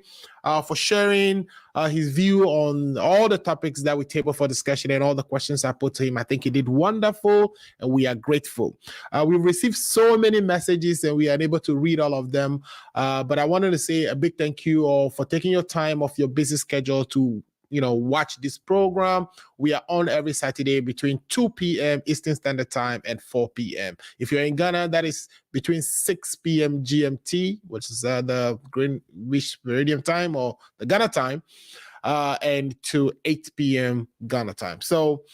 for sharing his view on all the topics that we table for discussion and all the questions I put to him. I think he did wonderful, and we are grateful. We've received so many messages, and we are unable to read all of them. But I wanted to say a big thank you all for taking your time off your busy schedule to watch this program. We are on every Saturday between 2 p.m. Eastern Standard Time and 4 p.m. If you're in Ghana, that is between 6 p.m. GMT, which is the Greenwich Meridian time or the Ghana time, and to 8 p.m. Ghana time. So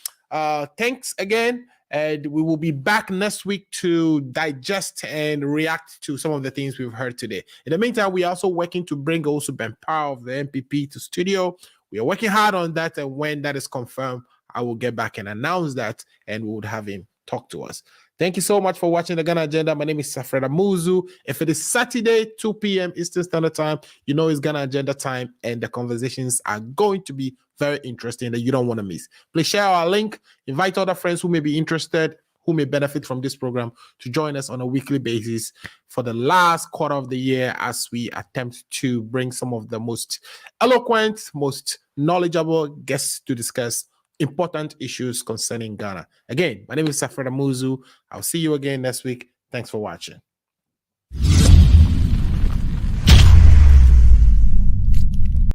thanks again. And we will be back next week to digest and react to some of the things we've heard today. In the meantime, we are also working to bring also Ben Power of the MPP to studio. We are working hard on that, and when that is confirmed, I will get back and announce that, and we would have him talk to us. Thank you so much for watching the Ghana Agenda. My name is Safreda Muzu. If it is Saturday, 2 p.m. Eastern Standard Time, you know it's Ghana Agenda time, and the conversations are going to be very interesting that you don't want to miss. Please share our link, invite other friends who may be interested, who may benefit from this program, to join us on a weekly basis for the last quarter of the year as we attempt to bring some of the most eloquent, most knowledgeable guests to discuss important issues concerning Ghana. Again, my name is Safreda Muzu. I'll see you again next week. Thanks for watching.